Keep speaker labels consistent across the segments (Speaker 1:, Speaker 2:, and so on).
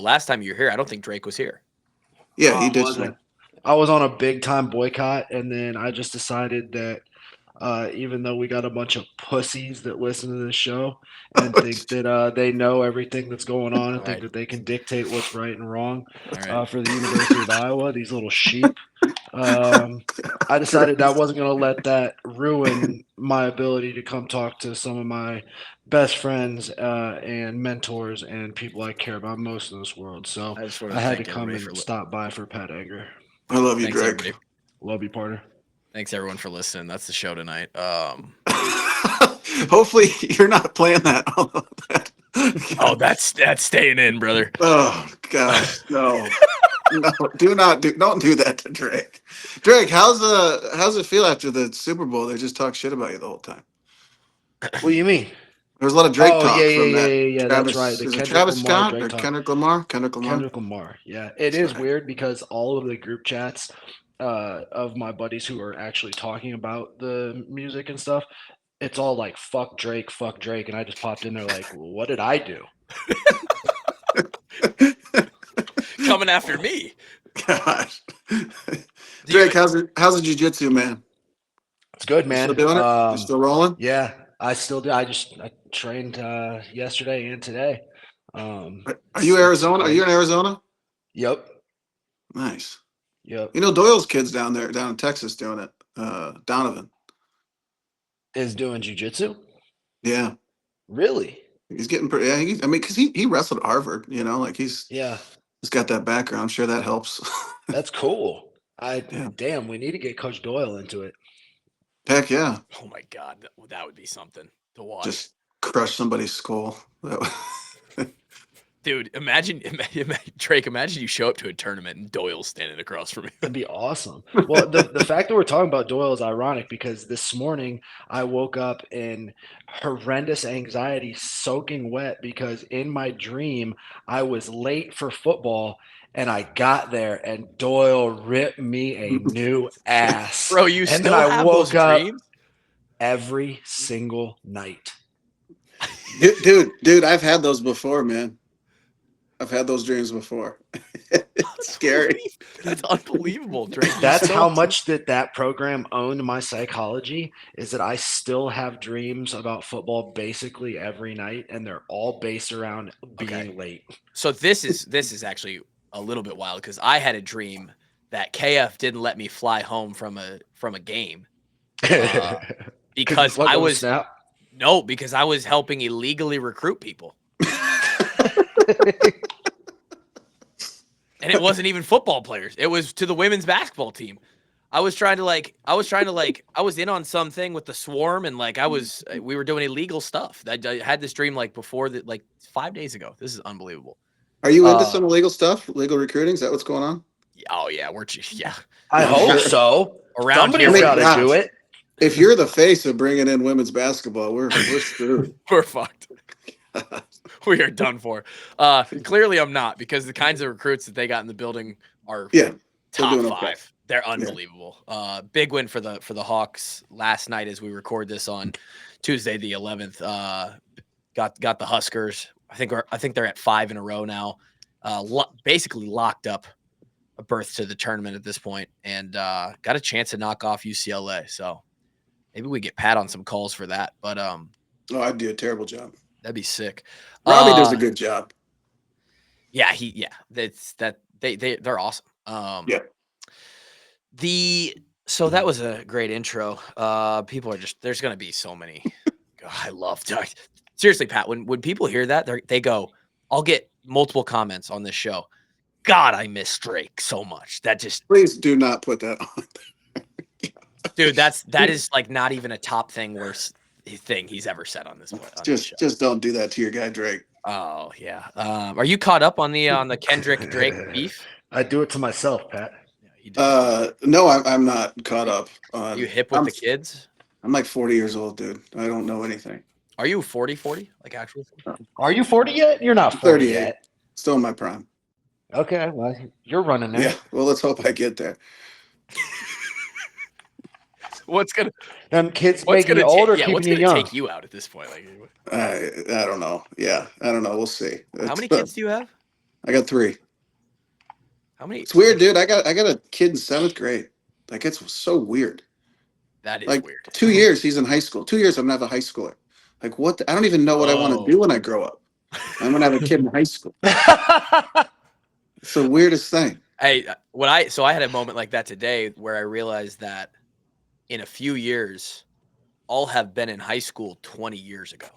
Speaker 1: but last time you were here, I don't think Drake was here.
Speaker 2: Yeah, he did.
Speaker 3: Wasn't. I was on a big time boycott, and then I just decided that even though we got a bunch of pussies that listen to this show and think that they know everything that's going on and think
Speaker 1: Right.
Speaker 3: that they can dictate what's right and wrong
Speaker 1: All right.
Speaker 3: for the University of Iowa, these little sheep. I decided that I wasn't going to let that ruin my ability to come talk to some of my best friends and mentors and people I care about most in this world. So
Speaker 1: I just want
Speaker 3: I
Speaker 1: to
Speaker 3: had to
Speaker 1: thank
Speaker 3: come
Speaker 1: everybody
Speaker 3: and
Speaker 1: for
Speaker 3: stop by for Pat Anger.
Speaker 2: I love you,
Speaker 1: Thanks,
Speaker 2: Drake.
Speaker 1: everybody.
Speaker 3: Love you, partner.
Speaker 1: Thanks everyone for listening. That's the show tonight.
Speaker 2: Hopefully, you're not playing that.
Speaker 1: Oh, that's staying in, brother.
Speaker 2: Oh gosh, no, no, don't do that to Drake. Drake, how's it feel after the Super Bowl? They just talk shit about you the whole time.
Speaker 3: What do you mean?
Speaker 2: There's a lot of Drake
Speaker 3: Oh,
Speaker 2: talk
Speaker 3: yeah,
Speaker 2: from
Speaker 3: yeah,
Speaker 2: that.
Speaker 3: yeah, yeah. That's right.
Speaker 2: Travis,
Speaker 3: The
Speaker 2: is it
Speaker 3: Kendrick
Speaker 2: Travis
Speaker 3: Lamar
Speaker 2: Scott
Speaker 3: Drake
Speaker 2: or
Speaker 3: talk.
Speaker 2: Kendrick Lamar? Kendrick Lamar.
Speaker 3: Kendrick Lamar. Yeah, it
Speaker 2: That's
Speaker 3: is
Speaker 2: right.
Speaker 3: weird because all of the group chats of my buddies who are actually talking about the music and stuff, it's all like fuck Drake," and I just popped in there like, well, what did I do?
Speaker 1: Coming after me.
Speaker 2: Gosh, Drake, how's the jiu-jitsu, man?
Speaker 3: It's good,
Speaker 2: You still
Speaker 3: man.
Speaker 2: doing it? You still rolling?
Speaker 3: Yeah, I still do. I trained yesterday and today.
Speaker 2: Are you
Speaker 3: It's
Speaker 2: Arizona? Are you
Speaker 3: great.
Speaker 2: in Arizona?
Speaker 3: Yep,
Speaker 2: Nice.
Speaker 3: yep.
Speaker 2: You know Doyle's kids down in Texas doing it. Donovan.
Speaker 3: Is doing jujitsu?
Speaker 2: Yeah,
Speaker 3: Really?
Speaker 2: he's getting pretty. Yeah, I mean, because he wrestled at Harvard. You know, like
Speaker 3: Yeah,
Speaker 2: he's got that background. I'm sure that helps.
Speaker 3: that's cool.
Speaker 2: Yeah.
Speaker 3: Damn, we need to get Coach Doyle into it.
Speaker 2: Heck yeah.
Speaker 1: Oh my god, that would be something to watch.
Speaker 2: Just crush somebody's skull.
Speaker 1: Dude, imagine Drake. Imagine you show up to a tournament and Doyle's standing across from you.
Speaker 3: That'd be awesome. Well, the fact that we're talking about Doyle is ironic because this morning I woke up in horrendous anxiety, soaking wet because in my dream I was late for football and I got there and Doyle ripped me a new ass.
Speaker 1: Bro, you
Speaker 3: and
Speaker 1: still
Speaker 3: then I
Speaker 1: have
Speaker 3: woke
Speaker 1: those
Speaker 3: up
Speaker 1: dreams?
Speaker 3: every single night.
Speaker 2: dude, I've had those before, man. I've had those dreams before. It's scary.
Speaker 1: That's unbelievable, Drake.
Speaker 3: That's how much that program owned my psychology is that I still have dreams about football basically every night, and they're all based around being late.
Speaker 1: So this is actually a little bit wild because I had a dream that KF didn't let me fly home from a game because I was because I was helping illegally recruit people. And it wasn't even football players. It was to the women's basketball team. I was in on something with the swarm and we were doing illegal stuff. I had this dream before that, 5 days ago. This is unbelievable.
Speaker 2: Are you into some illegal stuff? Legal recruiting? Is that what's going on?
Speaker 1: Oh yeah, we're just
Speaker 3: I hope so.
Speaker 1: Around
Speaker 3: Somebody's
Speaker 1: here,
Speaker 3: got to do it.
Speaker 2: If you're the face of bringing in women's basketball, we're screwed.
Speaker 1: We're fucked. We are done for. Clearly, I'm not because the kinds of recruits that they got in the building are top 5. Okay. They're unbelievable. Yeah. Big win for the Hawks last night as we record this on Tuesday the 11th. Got the Huskers. I think they're at 5 in a row now. Basically locked up a berth to the tournament at this point, and got a chance to knock off UCLA. So maybe we get Pat on some calls for that. But
Speaker 2: I'd do a terrible job.
Speaker 1: That'd be sick.
Speaker 2: Robbie does a good job.
Speaker 1: Yeah, they're awesome. So that was a great intro. People are there's gonna be so many. God, I love seriously, Pat. When people hear that, they go, I'll get multiple comments on this show. God, I miss Drake so much.
Speaker 2: Please do not put that on.
Speaker 1: Dude, that is not even a top thing he's ever said on this.
Speaker 2: Just don't do that to your guy Drake.
Speaker 1: Oh yeah. Are you caught up on the Kendrick Drake beef?
Speaker 3: I do it to myself, Pat.
Speaker 2: No, I'm not caught up.
Speaker 1: You hip with the kids?
Speaker 2: I'm like 40 years old, dude. I don't know anything.
Speaker 1: Are you 40? Like actual 40?
Speaker 3: Are you 40 yet? You're not 40 yet.
Speaker 2: Still in my prime.
Speaker 3: Okay, well, you're running there.
Speaker 2: Yeah, well, let's hope I get there.
Speaker 1: What's gonna
Speaker 3: kids making you older, keeping you young?
Speaker 1: Take you out at this point?
Speaker 2: I don't know. Yeah, I don't know. We'll see.
Speaker 1: How many kids do you have?
Speaker 2: I got 3.
Speaker 1: How many?
Speaker 2: It's weird, dude. I got a kid in 7th grade. Like, it's so weird.
Speaker 1: That is
Speaker 2: Like,
Speaker 1: weird.
Speaker 2: 2 years he's in high school. 2 years I'm gonna have a high schooler. Like, what? I don't even know what I want to do when I grow up. I'm gonna have a kid in high school. It's the weirdest thing.
Speaker 1: Hey, so I had a moment like that today where I realized that in a few years, I'll have been in high school 20 years ago.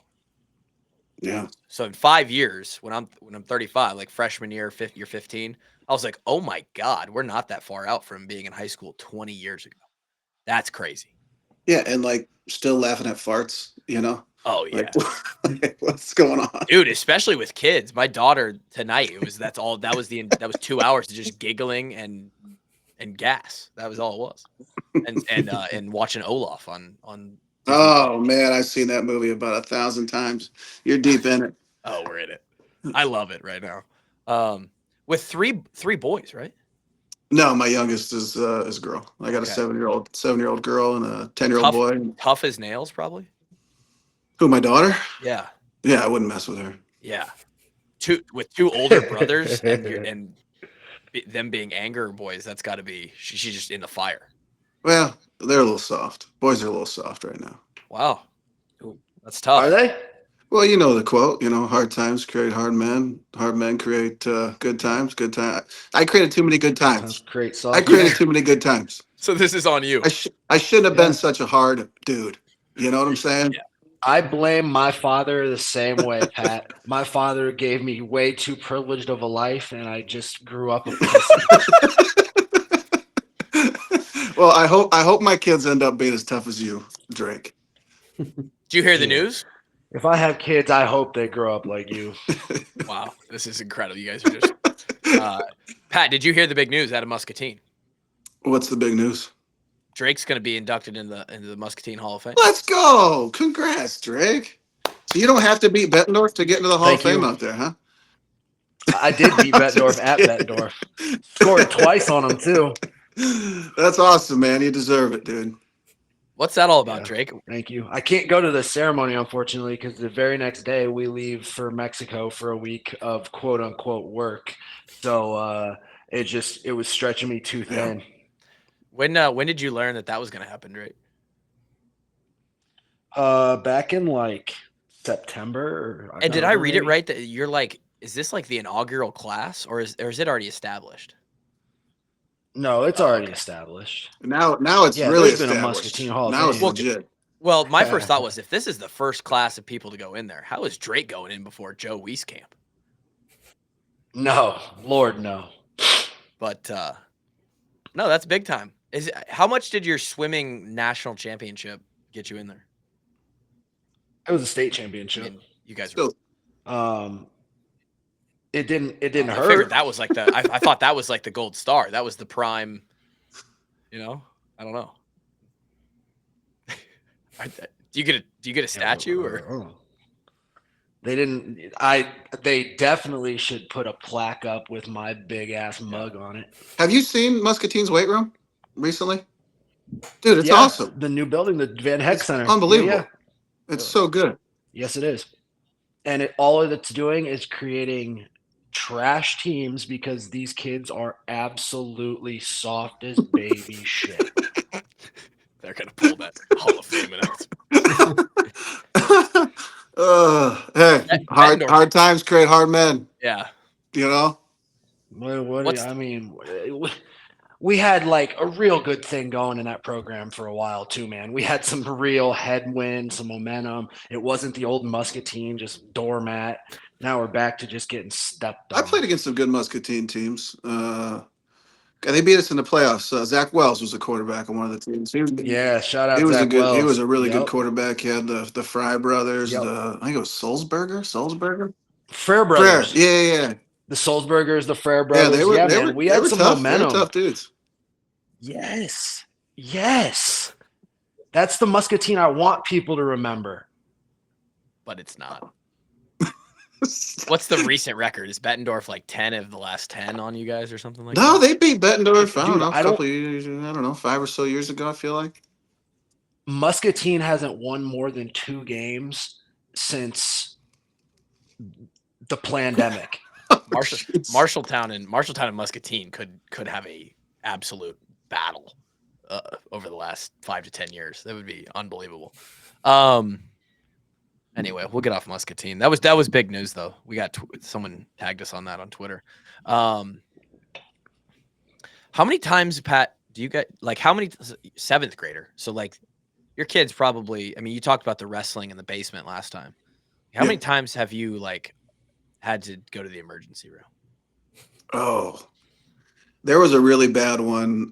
Speaker 2: Yeah.
Speaker 1: So in 5 years, when I'm 35, like freshman year, year 15, I was like, oh my God, we're not that far out from being in high school 20 years ago. That's crazy.
Speaker 2: Yeah, and like still laughing at farts, you know?
Speaker 1: Oh yeah.
Speaker 2: Like, what's going on?
Speaker 1: Dude, especially with kids. My daughter tonight, that was 2 hours of just giggling and gas. That was all it was. And watching Olaf on
Speaker 2: Oh man, I've seen that movie about 1,000 times. You're deep in it.
Speaker 1: Oh, we're in it. I love it right now. With three boys, right?
Speaker 2: No, my youngest is a girl. I got a 7-year-old girl and a 10-year-old boy.
Speaker 1: Tough as nails, probably.
Speaker 2: Who, my daughter?
Speaker 1: Yeah.
Speaker 2: Yeah, I wouldn't mess with her.
Speaker 1: Yeah. With 2 older brothers and them being anger boys, that's got to be she's just in the fire.
Speaker 2: Well, they're a little soft. Boys are a little soft right now.
Speaker 1: Wow. Ooh, that's tough.
Speaker 3: Are they?
Speaker 2: Well, you know the quote, hard times create hard men. Hard men create good times. Good time. I created too many good times.
Speaker 3: Great soft.
Speaker 2: I created too many good times.
Speaker 1: So this is on you.
Speaker 2: I shouldn't have been such a hard dude. You know what I'm saying?
Speaker 1: Yeah.
Speaker 3: I blame my father the same way, Pat. My father gave me way too privileged of a life, and I just grew up a pussy.
Speaker 2: Well, I hope my kids end up being as tough as you, Drake.
Speaker 1: Did you hear the news?
Speaker 3: If I have kids, I hope they grow up like you.
Speaker 1: Wow, this is incredible. You guys are just Pat, did you hear the big news out of Muscatine?
Speaker 2: What's the big news?
Speaker 1: Drake's going to be inducted into the Muscatine Hall of Fame.
Speaker 2: Let's go! Congrats, Drake. So you don't have to beat Bettendorf to get into the Hall of Fame out there, huh?
Speaker 3: I did beat Bettendorf at Bettendorf. Scored twice on him too.
Speaker 2: That's awesome, man. You deserve it, dude.
Speaker 1: What's that all about, Drake?
Speaker 3: Thank you. I can't go to the ceremony, unfortunately, because the very next day we leave for Mexico for a week of quote unquote work. So it was stretching me too thin.
Speaker 1: When did you learn that was going to happen, Drake?
Speaker 3: Back in like September.
Speaker 1: And did I read it right that you're like, is this like the inaugural class or is it already established?
Speaker 3: No, it's already established.
Speaker 2: Now it's really established.
Speaker 3: Been a Muscatine Hall of
Speaker 2: now it's
Speaker 3: Fame.
Speaker 2: legit.
Speaker 1: Well, my first thought was if this is the first class of people to go in there, how is Drake going in before Joe Wieskamp?
Speaker 3: No, Lord, no.
Speaker 1: But no, that's big time. How much did your swimming national championship get you in there?
Speaker 3: It was a state championship.
Speaker 1: I mean, you guys were.
Speaker 3: It didn't hurt.
Speaker 1: I figured that was like I thought that was like the gold star. That was the prime. I don't know. Do you get a statue or?
Speaker 3: They didn't. They definitely should put a plaque up with my big ass mug on it.
Speaker 2: Have you seen Muscatine's weight room recently? Dude, it's awesome.
Speaker 3: The new building, the Van Heck Center.
Speaker 2: Unbelievable. Yeah. It's so good.
Speaker 3: Yes, it is. And all it's doing is creating trash teams because these kids are absolutely soft as baby shit.
Speaker 1: They're gonna pull that Hall of Fame
Speaker 2: hey, hard times create hard men.
Speaker 1: Yeah.
Speaker 2: You know?
Speaker 3: We had like a real good thing going in that program for a while too, man. We had some real headwind, some momentum. It wasn't the old Muscatine, just doormat. Now we're back to just getting stepped on.
Speaker 2: I played against some good Muscatine teams. They beat us in the playoffs. Zach Wells was the quarterback on one of the teams.
Speaker 3: Shout out
Speaker 2: Zach
Speaker 3: Wells.
Speaker 2: He was a really good quarterback. He had the Fry brothers. I think it was Sulzberger?
Speaker 3: Frere brothers.
Speaker 2: Yeah.
Speaker 3: The Sulzbergers, the Frere brothers.
Speaker 2: Yeah, they were some tough,
Speaker 3: momentum.
Speaker 2: They were tough dudes.
Speaker 3: Yes. That's the Muscatine I want people to remember.
Speaker 1: But it's not. What's the recent record? Is Bettendorf like 10 of the last 10 on you guys or something like that?
Speaker 2: No, they beat Bettendorf, I don't know, a couple of years, 5 or so years ago, I feel like.
Speaker 3: Muscatine hasn't won more than 2 games since the pandemic.
Speaker 1: Marshalltown and Muscatine could have a absolute battle over the last 5 to 10 years. That would be unbelievable. Anyway, we'll get off Muscatine. That was big news though. We got someone tagged us on that on Twitter. How many times, Pat, do you get how many 7th grader? So like your kids probably, I mean, you talked about the wrestling in the basement last time. How many times have you had to go to the emergency room?
Speaker 2: Oh, there was a really bad one.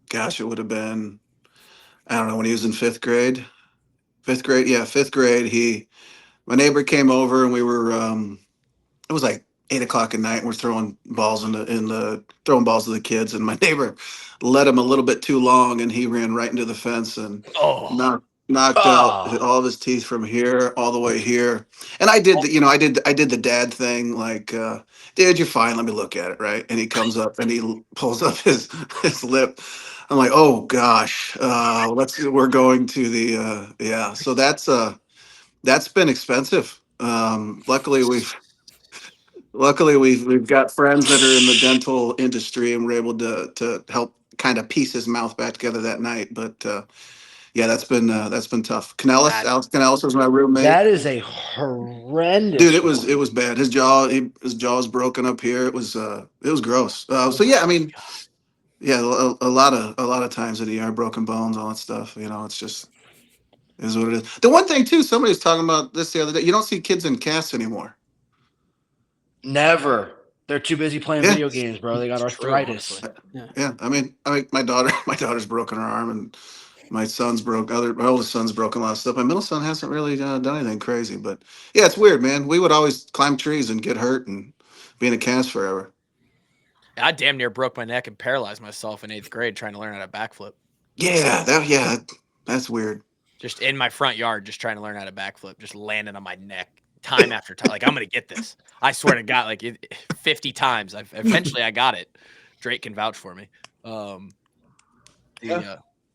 Speaker 2: Gosh, it would have been, I don't know, when he was in 5th grade. 5th grade, yeah, 5th grade. My neighbor came over and we were, it was like 8:00 at night. And we're throwing balls throwing balls to the kids, and my neighbor let him a little bit too long, and he ran right into the fence and knocked out all of his teeth from here all the way here. And I did I did the dad thing, like, dude, you're fine. Let me look at it, right? And he comes up and he pulls up his lip. I'm like, oh gosh, we're going to the yeah. So that's been expensive. Luckily we've got friends that are in the dental industry, and we're able to help kind of piece his mouth back together that night. But yeah, that's been tough. Alex Canellis was my roommate.
Speaker 3: That is a horrendous.
Speaker 2: Dude, it was bad. His jaw is broken up here. It was gross. So yeah, I mean, yeah, a lot of times at ER, broken bones, all that stuff. It's just is what it is. The one thing too, somebody was talking about this the other day. You don't see kids in casts anymore.
Speaker 3: Never. They're too busy playing video games, bro. They got arthritis.
Speaker 2: Yeah. I mean, my daughter's broken her arm, and my oldest son's broken a lot of stuff. My middle son hasn't really done anything crazy, but yeah, it's weird, man. We would always climb trees and get hurt and be in a cast forever.
Speaker 1: I damn near broke my neck and paralyzed myself in 8th grade trying to learn how to backflip.
Speaker 2: Yeah, that's weird.
Speaker 1: Just in my front yard, just trying to learn how to backflip, just landing on my neck time after time. Like, I'm going to get this. I swear to God, 50 times. Eventually I got it. Drake can vouch for me.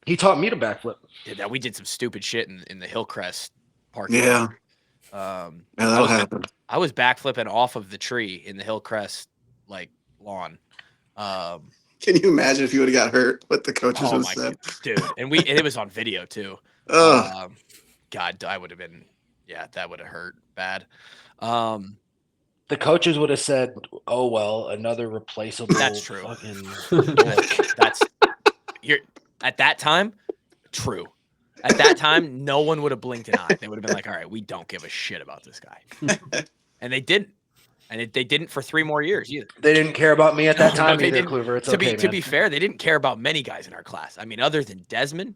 Speaker 3: He taught me to backflip.
Speaker 1: Yeah, we did some stupid shit in the Hillcrest Park.
Speaker 2: Yeah. That'll happen.
Speaker 1: I was backflipping off of the tree in the Hillcrest lawn.
Speaker 2: Can you imagine if you would have got hurt? What the coaches would have said,
Speaker 1: dude? And it was on video too. God, I would have been. Yeah, that would have hurt bad.
Speaker 3: The coaches would have said, "Oh well, another replaceable."
Speaker 1: That's true.
Speaker 3: That's
Speaker 1: at that time. True. At that time, no one would have blinked an eye. They would have been like, "All right, we don't give a shit about this guy," and they didn't. And they didn't for 3 more years either.
Speaker 3: They didn't care about me at that time either, Kluver. It's
Speaker 1: to be fair, they didn't care about many guys in our class. I mean, other than Desmond,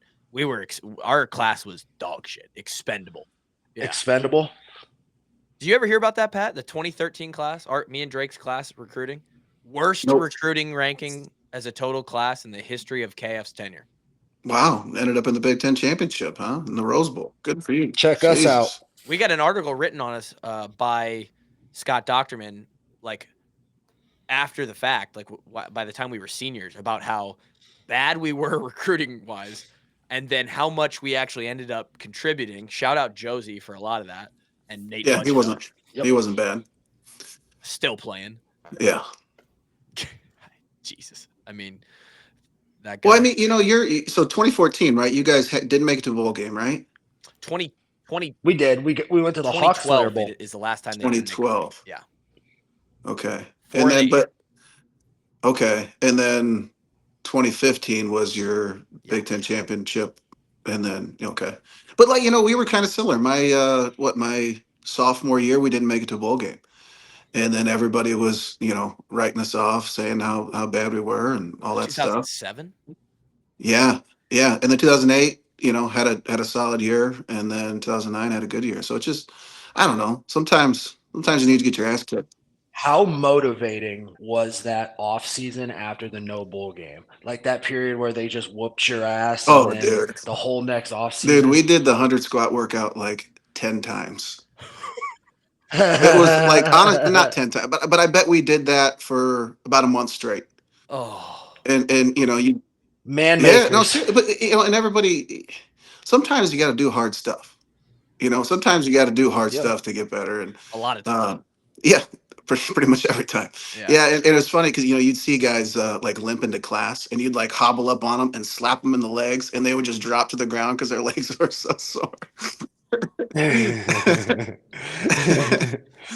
Speaker 1: our class was dog shit, expendable. Yeah.
Speaker 3: Expendable?
Speaker 1: Do you ever hear about that, Pat? The 2013 class, me and Drake's class recruiting? Worst recruiting ranking as a total class in the history of KF's tenure.
Speaker 2: Wow. Ended up in the Big Ten championship, huh? In the Rose Bowl. Good for you.
Speaker 3: Check us out.
Speaker 1: We got an article written on us by Scott Docterman, after the fact, by the time we were seniors, about how bad we were recruiting wise, and then how much we actually ended up contributing. Shout out Josie for a lot of that, and Nate.
Speaker 2: Yeah, he wasn't bad.
Speaker 1: Still playing.
Speaker 2: Yeah.
Speaker 1: Jesus, I mean that guy.
Speaker 2: Well, I mean, so 2014, right? You guys didn't make it to a bowl game, right?
Speaker 1: 2020.
Speaker 3: We did. We went to the Hawks Slayer Bowl.
Speaker 1: Is the last time.
Speaker 2: 2012.
Speaker 1: Yeah.
Speaker 2: Okay. And then 2015 was your Big Ten championship, and then but we were kind of similar. My sophomore year, we didn't make it to a bowl game, and then everybody was writing us off, saying how bad we were and all that stuff.
Speaker 1: 2007.
Speaker 2: Yeah, and then 2008. Had a solid year, and then 2009 had a good year. So it's just, I don't know. Sometimes you need to get your ass kicked.
Speaker 3: How motivating was that off season after the no bowl game? Like that period where they just whooped your ass.
Speaker 2: Oh, dude.
Speaker 3: The whole next off season.
Speaker 2: Dude, we did the 100 squat workout 10 times. It was honestly not 10 times, but I bet we did that for about a month straight.
Speaker 1: Oh.
Speaker 2: And you.
Speaker 3: Man,
Speaker 2: yeah, no, but and everybody. Sometimes you got to do hard stuff. Sometimes you got to do hard stuff to get better. And
Speaker 1: a lot of times.
Speaker 2: Yeah, pretty much every time. Yeah, and it was funny because you'd see guys like limp into class, and you'd like hobble up on them and slap them in the legs, and they would just drop to the ground because their legs were so sore.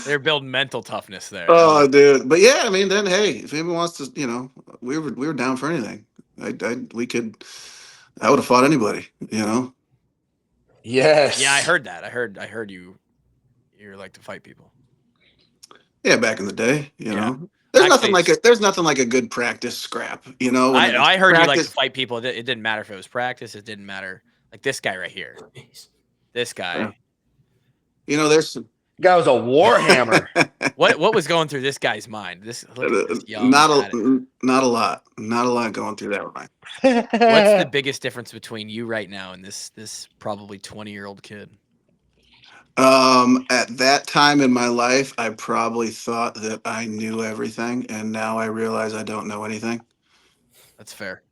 Speaker 1: They're building mental toughness there.
Speaker 2: Oh, dude! But yeah, I mean, then hey, if anyone wants to, we were down for anything. I would have fought anybody.
Speaker 3: Yes.
Speaker 1: Yeah, I heard that. I heard you like to fight people.
Speaker 2: Yeah, back in the day,
Speaker 1: Yeah.
Speaker 2: There's nothing like a good practice scrap,
Speaker 1: I heard you like to fight people. It didn't matter if it was practice. It didn't matter. Like this guy right here. This guy.
Speaker 2: There's some.
Speaker 3: Guy was a warhammer.
Speaker 1: What was going through this guy's mind? Look at this young
Speaker 2: not a lot going through that mind.
Speaker 1: What's the biggest difference between you right now and this probably 20-year-old kid?
Speaker 2: At that time in my life, I probably thought that I knew everything, and now I realize I don't know anything.
Speaker 1: That's fair.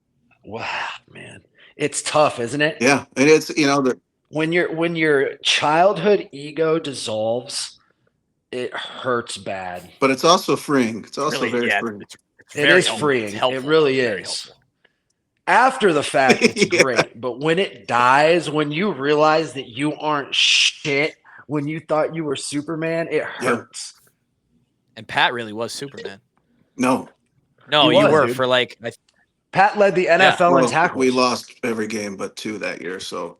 Speaker 3: Wow, man, it's tough, isn't it?
Speaker 2: Yeah, and it's
Speaker 3: when your childhood ego dissolves, it hurts bad.
Speaker 2: But it's also freeing. It's also very freeing.
Speaker 3: It is freeing. It really is. After the fact, it's great. But when it dies, when you realize that you aren't shit, when you thought you were Superman, it hurts.
Speaker 1: Yeah. And Pat really was Superman.
Speaker 2: No,
Speaker 1: you were, dude. For like.
Speaker 3: Pat led the NFL in tackles.
Speaker 2: We lost every game but 2 that year, so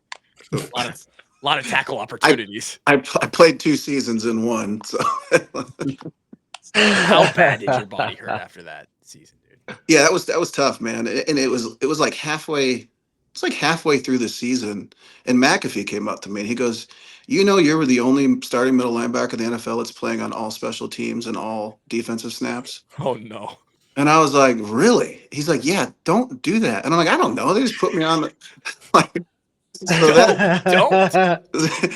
Speaker 1: a lot of tackle opportunities.
Speaker 2: I played 2 seasons in 1. So
Speaker 1: how bad did your body hurt after that season, dude?
Speaker 2: Yeah, that was tough, man. And it was like halfway. It's like halfway through the season, and McAfee came up to me and he goes, you were the only starting middle linebacker in the NFL that's playing on all special teams and all defensive snaps.
Speaker 1: Oh no.
Speaker 2: And I was like, really? He's like, yeah, don't do that. And I'm like, I don't know. They just put me on the like. So
Speaker 1: don't.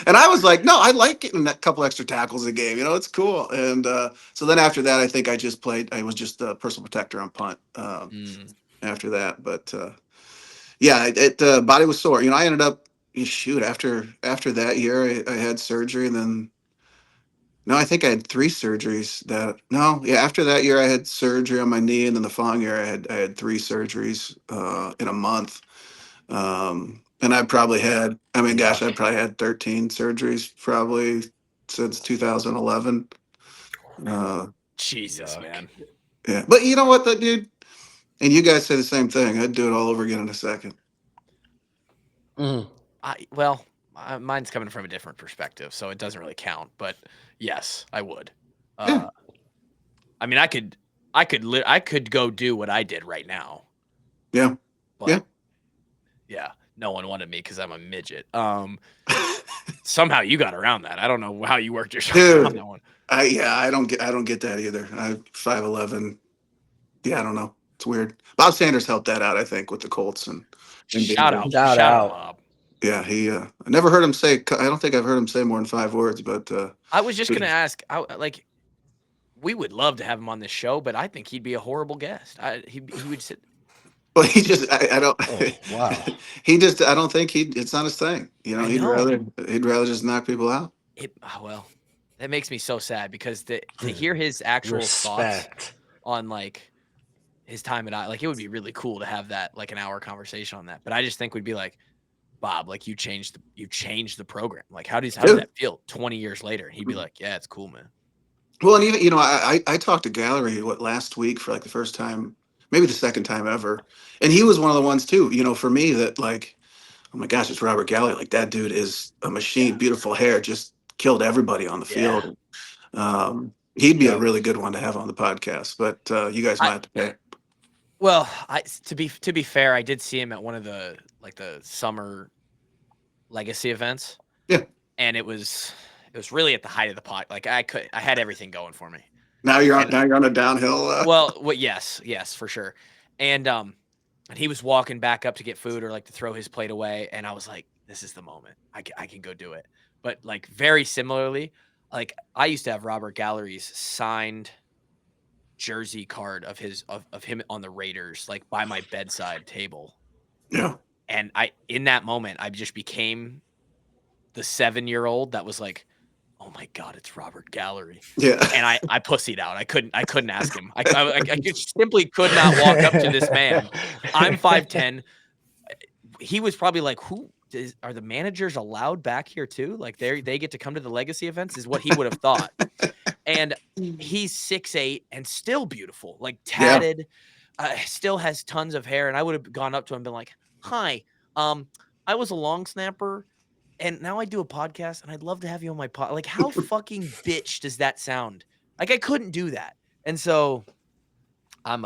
Speaker 2: And I was like, no, I like getting a couple extra tackles a game. It's cool. And so then after that, I think I just played. I was just a personal protector on punt after that. But yeah, body was sore. I ended up after that year, I had surgery, and then. No, I think I had 3 surgeries. After that year, I had surgery on my knee, and then the following year, I had 3 surgeries in a month. And I probably had, I probably had 13 surgeries probably since 2011.
Speaker 1: Jesus, man.
Speaker 2: Yeah, but you know what, that dude, and you guys say the same thing. I'd do it all over again in a second.
Speaker 1: Mine's coming from a different perspective, so it doesn't really count. But yes, I would.
Speaker 2: Yeah.
Speaker 1: I could go do what I did right now.
Speaker 2: Yeah.
Speaker 1: But yeah. No one wanted me because I'm a midget. Somehow you got around that. I don't know how you worked yourself around that one.
Speaker 2: I don't get that either. I'm 5'11". Yeah, I don't know. It's weird. Bob Sanders helped that out, I think, with the Colts and
Speaker 1: shout out, Bob.
Speaker 2: Yeah, he. I never heard him say. I don't think I've heard him say more than 5 words. But
Speaker 1: I was just gonna ask. We would love to have him on this show, but I think he'd be a horrible guest. He would sit.
Speaker 2: Well, he just. I don't.
Speaker 3: Oh, wow.
Speaker 2: He just. I don't think it's not his thing. He'd rather just knock people out.
Speaker 1: That makes me so sad because to hear his actual thoughts on like his time at it would be really cool to have that like an hour conversation on that. But I just think we'd be like, Bob, like you changed the program. Like how does that feel 20 years later? And he'd be like, yeah, it's cool, man.
Speaker 2: Well, and even I talked to Gallery last week for like the first time, maybe the second time ever, and he was one of the ones too. For me that like, oh my gosh, it's Robert Gallery. Like that dude is a machine. Beautiful hair, just killed everybody on the field. He'd be a really good one to have on the podcast. But you guys might have to pay.
Speaker 1: Well, to be fair, I did see him at one of the summer legacy events.
Speaker 2: Yeah.
Speaker 1: And it was really at the height of the pot. Like I had everything going for me.
Speaker 2: Now you're on a downhill.
Speaker 1: Yes, for sure. And he was walking back up to get food or like to throw his plate away, and I was like, this is the moment. I can go do it. But like very similarly, like I used to have Robert Gallery's signed jersey card of him on the Raiders, like by my bedside table.
Speaker 2: Yeah.
Speaker 1: And in that moment, I just became the 7-year-old that was like, oh my God, it's Robert Gallery.
Speaker 2: Yeah.
Speaker 1: And I pussied out. I couldn't ask him. I simply could not walk up to this man. I'm 5'10". He was probably like, are the managers allowed back here too? Like they get to come to the legacy events is what he would have thought. And he's 6'8" and still beautiful, like tatted, still has tons of hair. And I would have gone up to him and been like, hi, I was a long snapper and now I do a podcast and I'd love to have you on my pod. Like, how fucking bitch does that sound? Like, I couldn't do that. And so I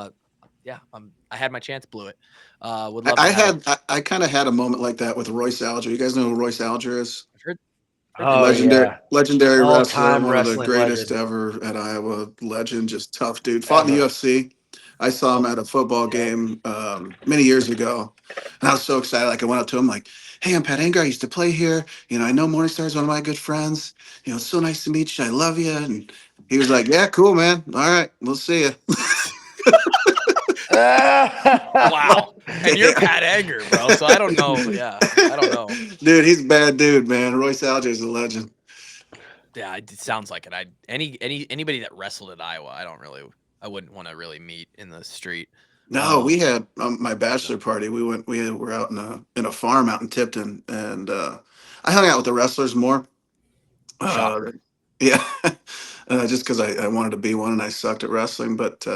Speaker 1: had my chance, blew it. Would love to have.
Speaker 2: I kind of had a moment like that with Royce Alger. You guys know who Royce Alger is?
Speaker 1: I've heard
Speaker 3: Oh,
Speaker 2: legendary wrestler,
Speaker 3: all-time
Speaker 2: one of the
Speaker 3: wrestling
Speaker 2: greatest
Speaker 3: legend.
Speaker 2: ever at Iowa. Legend, just tough dude. Fought in the UFC. I saw him at a football game many years ago, and I was so excited. Like I went up to him, like, "Hey, I'm Pat Anger. I used to play here. You know, I know Morningstar is one of my good friends. You know, it's so nice to meet you. I love you." And he was like, "Yeah, cool, man. All right, we'll see you."
Speaker 1: Wow. And you're Pat Anger, bro. So I don't know. Yeah, I don't know.
Speaker 2: Dude, he's a bad dude, man. Royce Alger is a legend.
Speaker 1: Yeah, it sounds like it. Anybody that wrestled at Iowa, I wouldn't want to really meet in the street.
Speaker 2: No, we had my bachelor party. We were out in a farm out in Tipton, and I hung out with the wrestlers more. Yeah, just because I wanted to be one, and I sucked at wrestling. But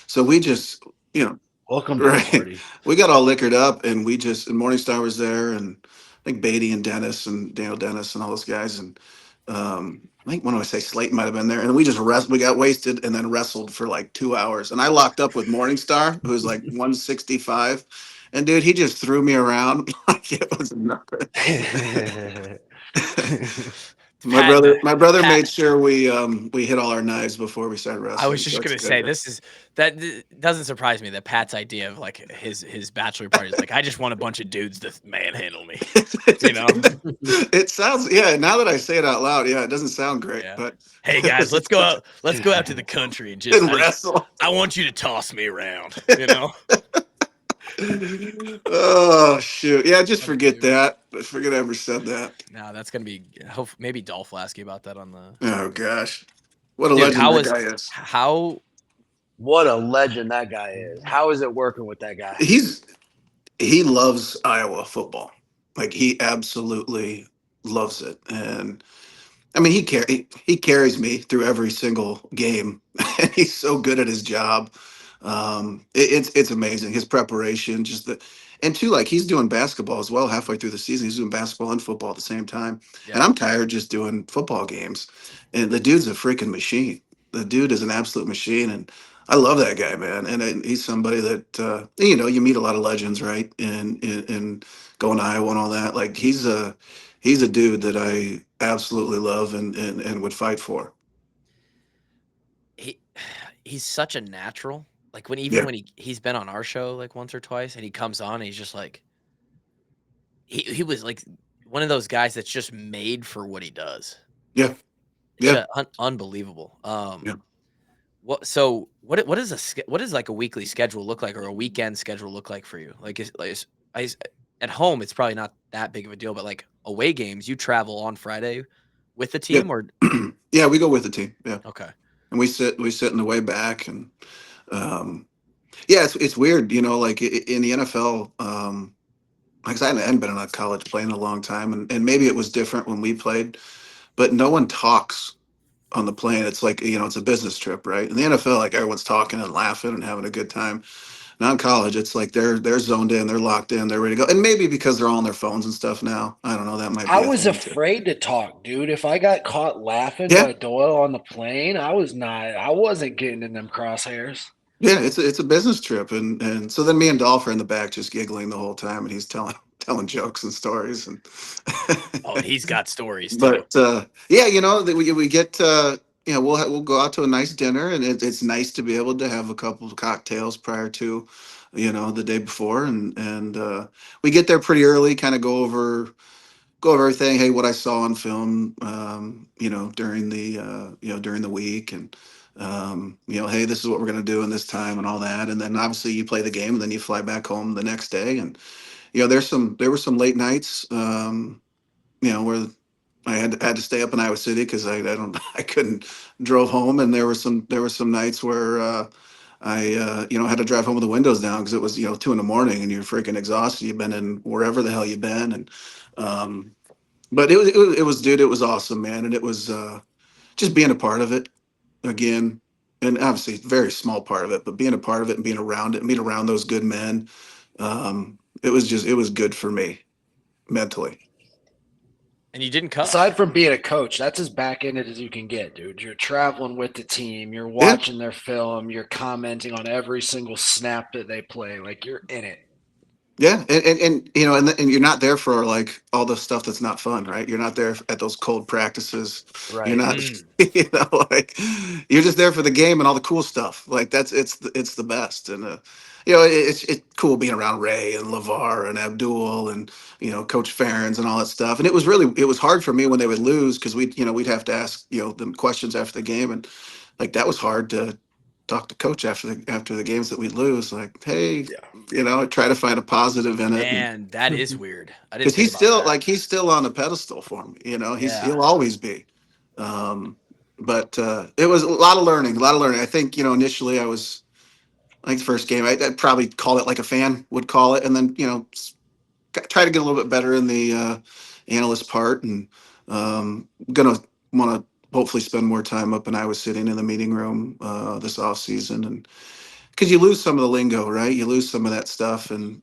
Speaker 2: so we just, you know,
Speaker 3: Welcome to the
Speaker 2: right,
Speaker 3: party.
Speaker 2: we got all liquored up, and and Morningstar was there, and I think Beatty and Dennis and Daniel Dennis and all those guys, and I think when I say Slayton might have been there, and we just we got wasted and then wrestled for like 2 hours, and I locked up with Morningstar, who was like 165, and dude, he just threw me around like it was nothing. My brother made sure we hit all our knives before we started wrestling.
Speaker 1: I was just gonna say that doesn't surprise me that Pat's idea of like his bachelor party is like, I just want a bunch of dudes to manhandle me. You know,
Speaker 2: it sounds, yeah. Now that I say it out loud, yeah, it doesn't sound great.
Speaker 1: Yeah.
Speaker 2: But
Speaker 1: hey guys, let's go out to the country and just
Speaker 2: wrestle.
Speaker 1: I want you to toss me around. You know.
Speaker 2: Oh shoot! Yeah, just forget that. Forget I ever said that.
Speaker 1: No, that's gonna be. Maybe Dolph will ask you about that on the.
Speaker 2: Oh gosh, what a
Speaker 1: Dude,
Speaker 2: legend that guy is.
Speaker 3: What a legend that guy is. How is it working with that guy?
Speaker 2: He loves Iowa football. Like he absolutely loves it, and I mean he carries me through every single game, and he's so good at his job. It's amazing his preparation, and two, like he's doing basketball as well halfway through the season. He's doing basketball and football at the same time, and I'm tired just doing football games. And the dude's a freaking machine. The dude is an absolute machine, and I love that guy, man. And he's somebody that you meet a lot of legends, right? In going to Iowa and all that. Like he's a dude that I absolutely love and would fight for.
Speaker 1: He's such a natural. Like when he's been on our show like once or twice, and he comes on, and he's just like he was like one of those guys that's just made for what he does.
Speaker 2: Yeah,
Speaker 1: unbelievable.
Speaker 2: Yeah.
Speaker 1: What does like a weekly schedule look like, or a weekend schedule look like for you? Like at home, it's probably not that big of a deal, but like away games, you travel on Friday with the team, or
Speaker 2: yeah, we go with the team. Yeah,
Speaker 1: okay,
Speaker 2: and we sit in the way back, and yeah, it's weird, like in the NFL. Like I hadn't been in a college playing a long time, and maybe it was different when we played, but no one talks on the plane. It's like, it's a business trip, right? In the NFL, like everyone's talking and laughing and having a good time. Now in college, it's like they're zoned in, they're locked in, they're ready to go. And maybe because they're all on their phones and stuff now. I don't know. That might be.
Speaker 3: I was afraid to talk, dude. If I got caught laughing by Doyle on the plane, I wasn't getting in them crosshairs.
Speaker 2: Yeah, it's a business trip, and so then me and Dolph are in the back just giggling the whole time, and he's telling jokes and stories, and
Speaker 1: he's got stories too.
Speaker 2: But yeah, we get we'll go out to a nice dinner, and it's nice to be able to have a couple of cocktails prior to the day before, and we get there pretty early, kind of go over everything. Hey, what I saw on film, during the week, and hey, this is what we're going to do in this time and all that. And then obviously you play the game, and then you fly back home the next day. And, there were some late nights, where I had to stay up in Iowa City because I couldn't drove home, and there were some nights where I had to drive home with the windows down because it was 2 in the morning and you're freaking exhausted. You've been in wherever the hell you've been, and but it was awesome, man, and it was just being a part of it again, and obviously very small part of it, but being a part of it and being around it and being around those good men, it was good for me mentally.
Speaker 1: And you didn't cuss.
Speaker 3: Aside from being a coach, that's as back-ended as you can get, dude. You're traveling with the team. You're watching their film. You're commenting on every single snap that they play. Like, you're in it.
Speaker 2: Yeah, and you're not there for like all the stuff that's not fun, right? You're not there at those cold practices.
Speaker 3: Right.
Speaker 2: You're not, like you're just there for the game and all the cool stuff. Like it's the best, and it's cool being around Ray and LeVar and Abdul and Coach Ferentz and all that stuff. And it was hard for me when they would lose because we'd have to ask them questions after the game, and like that was hard to talk to coach after the games that we lose. Like, hey, try to find a positive in it.
Speaker 1: Man, that is weird. I didn't
Speaker 2: Because
Speaker 1: think about that.
Speaker 2: he's still on a pedestal for me. He'll always be. But it was a lot of learning. I think initially I was like the first game I'd probably call it like a fan would call it, and then try to get a little bit better in the analyst part, and gonna want to hopefully spend more time up in Iowa City in the meeting room this off season, and because you lose some of the lingo, right? You lose some of that stuff, and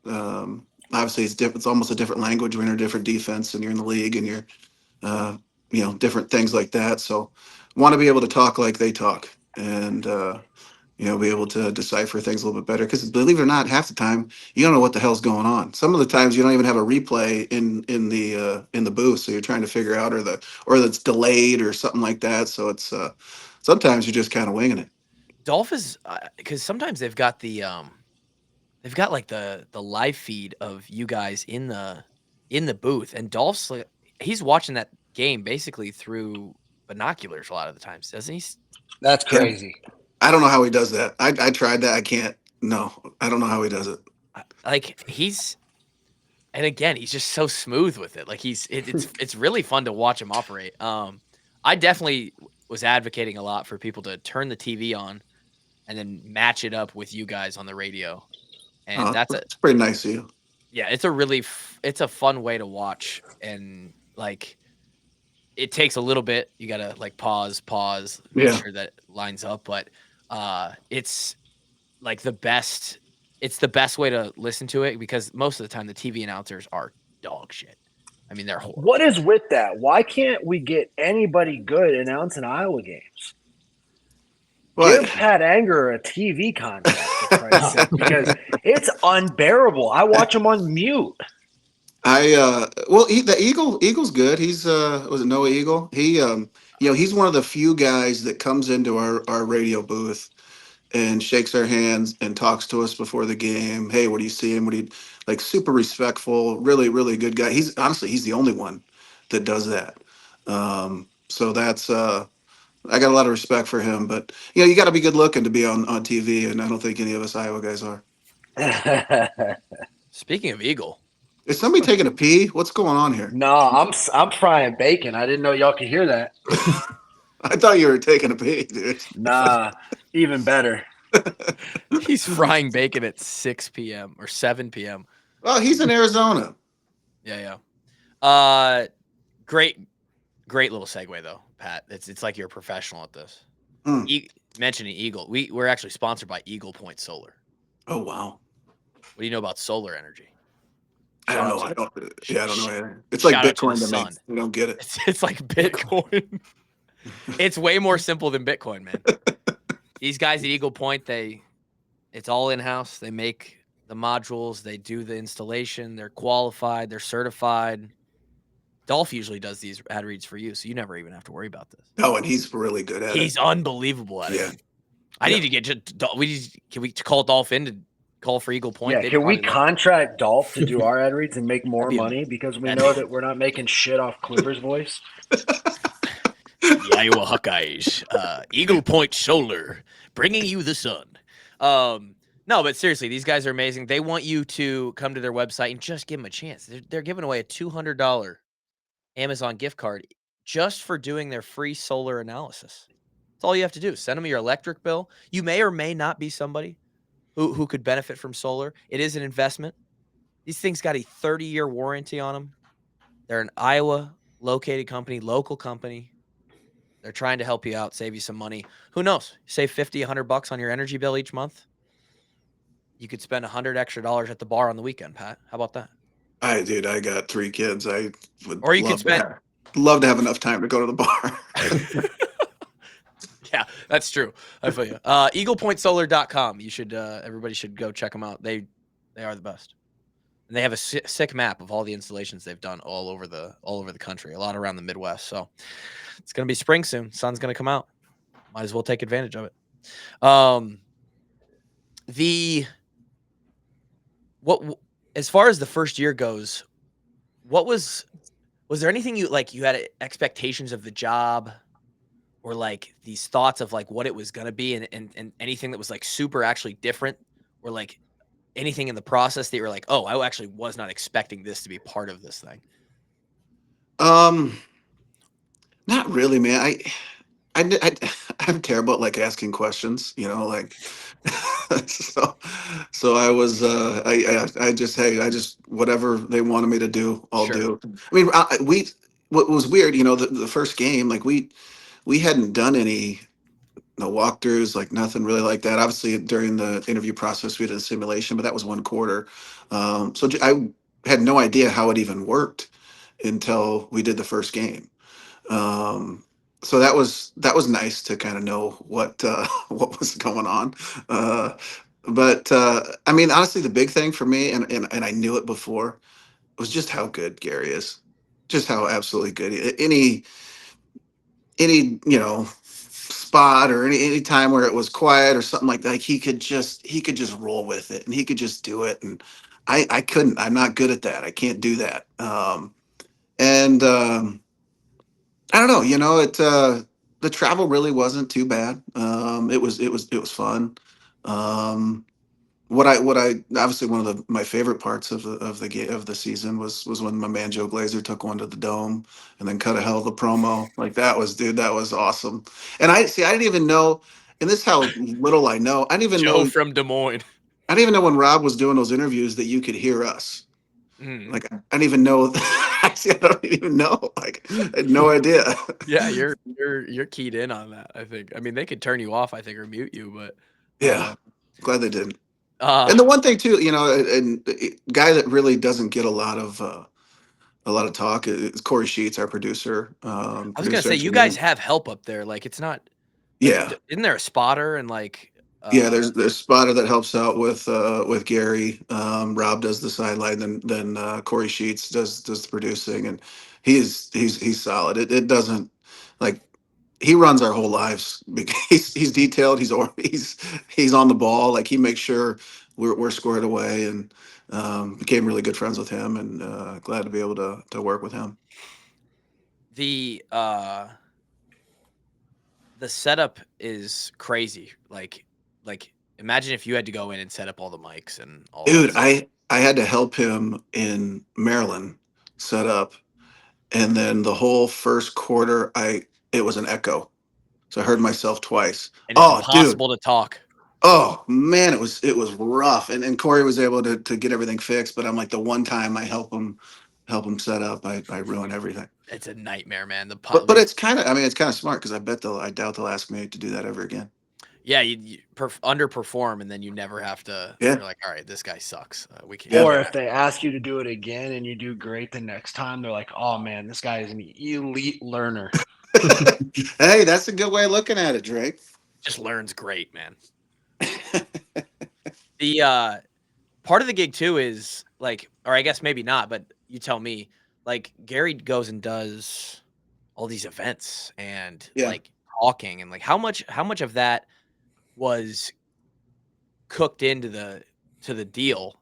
Speaker 2: obviously it's different. It's almost a different language when you're in a different defense and you're in the league, and you're different things like that. So want to be able to talk like they talk, and be able to decipher things a little bit better. Because believe it or not, half the time you don't know what the hell's going on. Some of the times you don't even have a replay in the booth, so you're trying to figure out or that's delayed or something like that. So it's sometimes you're just kind of winging it.
Speaker 1: Dolph is because sometimes they've got like the live feed of you guys in the booth, and Dolph's like, he's watching that game basically through binoculars a lot of the times, doesn't he?
Speaker 3: That's crazy.
Speaker 2: Yeah. I don't know how he does that. I tried that. I can't. No, I don't know how he does it.
Speaker 1: Like and again, he's just so smooth with it. Like it's really fun to watch him operate. I definitely was advocating a lot for people to turn the TV on and then match it up with you guys on the radio. And that's
Speaker 2: pretty nice of you.
Speaker 1: Yeah, it's a fun way to watch, and like it takes a little bit. You gotta like pause, make sure that it lines up. But it's like the best. It's the best way to listen to it because most of the time the TV announcers are dog shit. I mean, they're horrible.
Speaker 4: What is with that? Why can't we get anybody good announcing Iowa games? Give Pat Anger a TV contract, for Christ's sake, because it's unbearable. I watch him on mute.
Speaker 2: The Eagle's good. He's was it Noah Eagle? He he's one of the few guys that comes into our radio booth and shakes our hands and talks to us before the game. Hey, what do you see him? What do you like? Super respectful, really, really good guy. He's the only one that does that. So that's I got a lot of respect for him, but you got to be good looking to be on TV, and I don't think any of us Iowa guys are.
Speaker 1: Speaking of Eagle,
Speaker 2: is somebody taking a pee? What's going on here?
Speaker 3: No, I'm frying bacon. I didn't know y'all could hear that.
Speaker 2: I thought you were taking a pee, dude.
Speaker 3: Nah, even better.
Speaker 1: He's frying bacon at 6 p.m. or 7 p.m.
Speaker 2: Well, he's in Arizona.
Speaker 1: Yeah. Great little segue though, Pat. It's like you're a professional at this. Mentioning Eagle, we're actually sponsored by Eagle Point Solar.
Speaker 2: Oh wow!
Speaker 1: What do you know about solar energy?
Speaker 2: I don't know. I don't know. It's like Bitcoin to me. I don't get it.
Speaker 1: It's like Bitcoin. It's way more simple than Bitcoin, man. These guys at Eagle Point, it's all in-house. They make the modules. They do the installation. They're qualified. They're certified. Dolph usually does these ad reads for you, so you never even have to worry about this.
Speaker 2: Oh, and he's really good at it.
Speaker 1: He's unbelievable at it. I need to get can we call Dolph in to call for Eagle Point?
Speaker 3: Yeah, can we contract Dolph to do our ad reads and make more money because we know that we're not making shit off Clipper's voice?
Speaker 1: The Iowa Hawkeyes, Eagle Point Solar, bringing you the sun. No, but seriously, these guys are amazing. They want you to come to their website and just give them a chance. They're giving away a $200 Amazon gift card just for doing their free solar analysis. That's all you have to do. Send them your electric bill. You may or may not be somebody who could benefit from solar. It is an investment. These things got a 30-year warranty on them. They're an Iowa located company, local company. They're trying to help you out, save you some money. Who knows? Save $50, $100 on your energy bill each month. You could spend $100 extra at the bar on the weekend, Pat. How about that?
Speaker 2: Dude, I got 3 kids. I would
Speaker 1: Or you could spend
Speaker 2: love to have enough time to go to the bar.
Speaker 1: Yeah, that's true. I feel you. EaglePointSolar.com. You should everybody should go check them out. They are the best. And they have a sick map of all the installations they've done all over the country, a lot around the Midwest. So it's going to be spring soon. Sun's going to come out. Might as well take advantage of it. As far as the first year goes, was there anything you had expectations of the job, or like these thoughts of like what it was going to be, and anything that was like super actually different, or like anything in the process that you were like, oh, I actually was not expecting this to be part of this thing?
Speaker 2: Not really, man. I'm terrible at like asking questions, like so I was I just whatever they wanted me to do, I'll
Speaker 1: Sure.
Speaker 2: do. I mean, what was weird, the first game, like we hadn't done any no walkthroughs, like nothing really like that. Obviously, during the interview process, we did a simulation, but that was 1 quarter. So I had no idea how it even worked until we did the first game. So that was nice to kind of know what what was going on. But I mean, honestly, the big thing for me, and I knew it before, was just how good Gary is, just how absolutely good. Any spot or any time where it was quiet or something like that, he could just roll with it, and he could just do it. And I couldn't. I'm not good at that. I can't do that. And I don't know. The travel really wasn't too bad. It was fun. What I obviously one of my favorite parts of the season was when my man Joe Glazer took one to the dome and then cut a hell of a promo. Like that was awesome. And I didn't even know, and this is how little I know. I didn't even
Speaker 1: Joe
Speaker 2: know
Speaker 1: from Des Moines.
Speaker 2: I didn't even know when Rob was doing those interviews that you could hear us. Like I didn't even know. Actually, I don't even know. Like I had no idea.
Speaker 1: Yeah, you're keyed in on that, I think. I mean, they could turn you off, I think, or mute you, but
Speaker 2: Yeah, glad they didn't. And the one thing too, and guy that really doesn't get a lot of talk is Corey Sheets, our producer.
Speaker 1: I was gonna say, you guys have help up there. Like, it's not.
Speaker 2: Yeah.
Speaker 1: Isn't there a spotter and like?
Speaker 2: Yeah, there's spotter that helps out with Gary. Rob does the sideline, then Corey Sheets does the producing, and he's solid. It doesn't, like, he runs our whole lives. He's detailed. He's on the ball. Like, he makes sure we're squared away, and became really good friends with him, and glad to be able to work with him.
Speaker 1: The setup is crazy. Like imagine if you had to go in and set up all the mics and all.
Speaker 2: Dude, I had to help him in Maryland set up, and then the whole first quarter, it was an echo, so I heard myself twice.
Speaker 1: And it's impossible to talk.
Speaker 2: Oh man, it was rough, and Corey was able to get everything fixed. But I'm like, the one time I help him set up, I ruin everything.
Speaker 1: It's a nightmare, man.
Speaker 2: But it's kind of smart, because I doubt they'll ask me to do that ever again.
Speaker 1: Yeah, you underperform, and then you never have to.
Speaker 2: Yeah.
Speaker 1: You're like, all right, this guy sucks. We can't.
Speaker 3: Or if they ask you to do it again and you do great the next time, they're like, oh man, this guy is an elite learner.
Speaker 2: Hey, that's a good way of looking at it, Drake.
Speaker 1: Just learns great, man. The part of the gig too is like, or I guess maybe not, but you tell me. Like, Gary goes and does all these events and like talking, and like how much of that was cooked into the deal,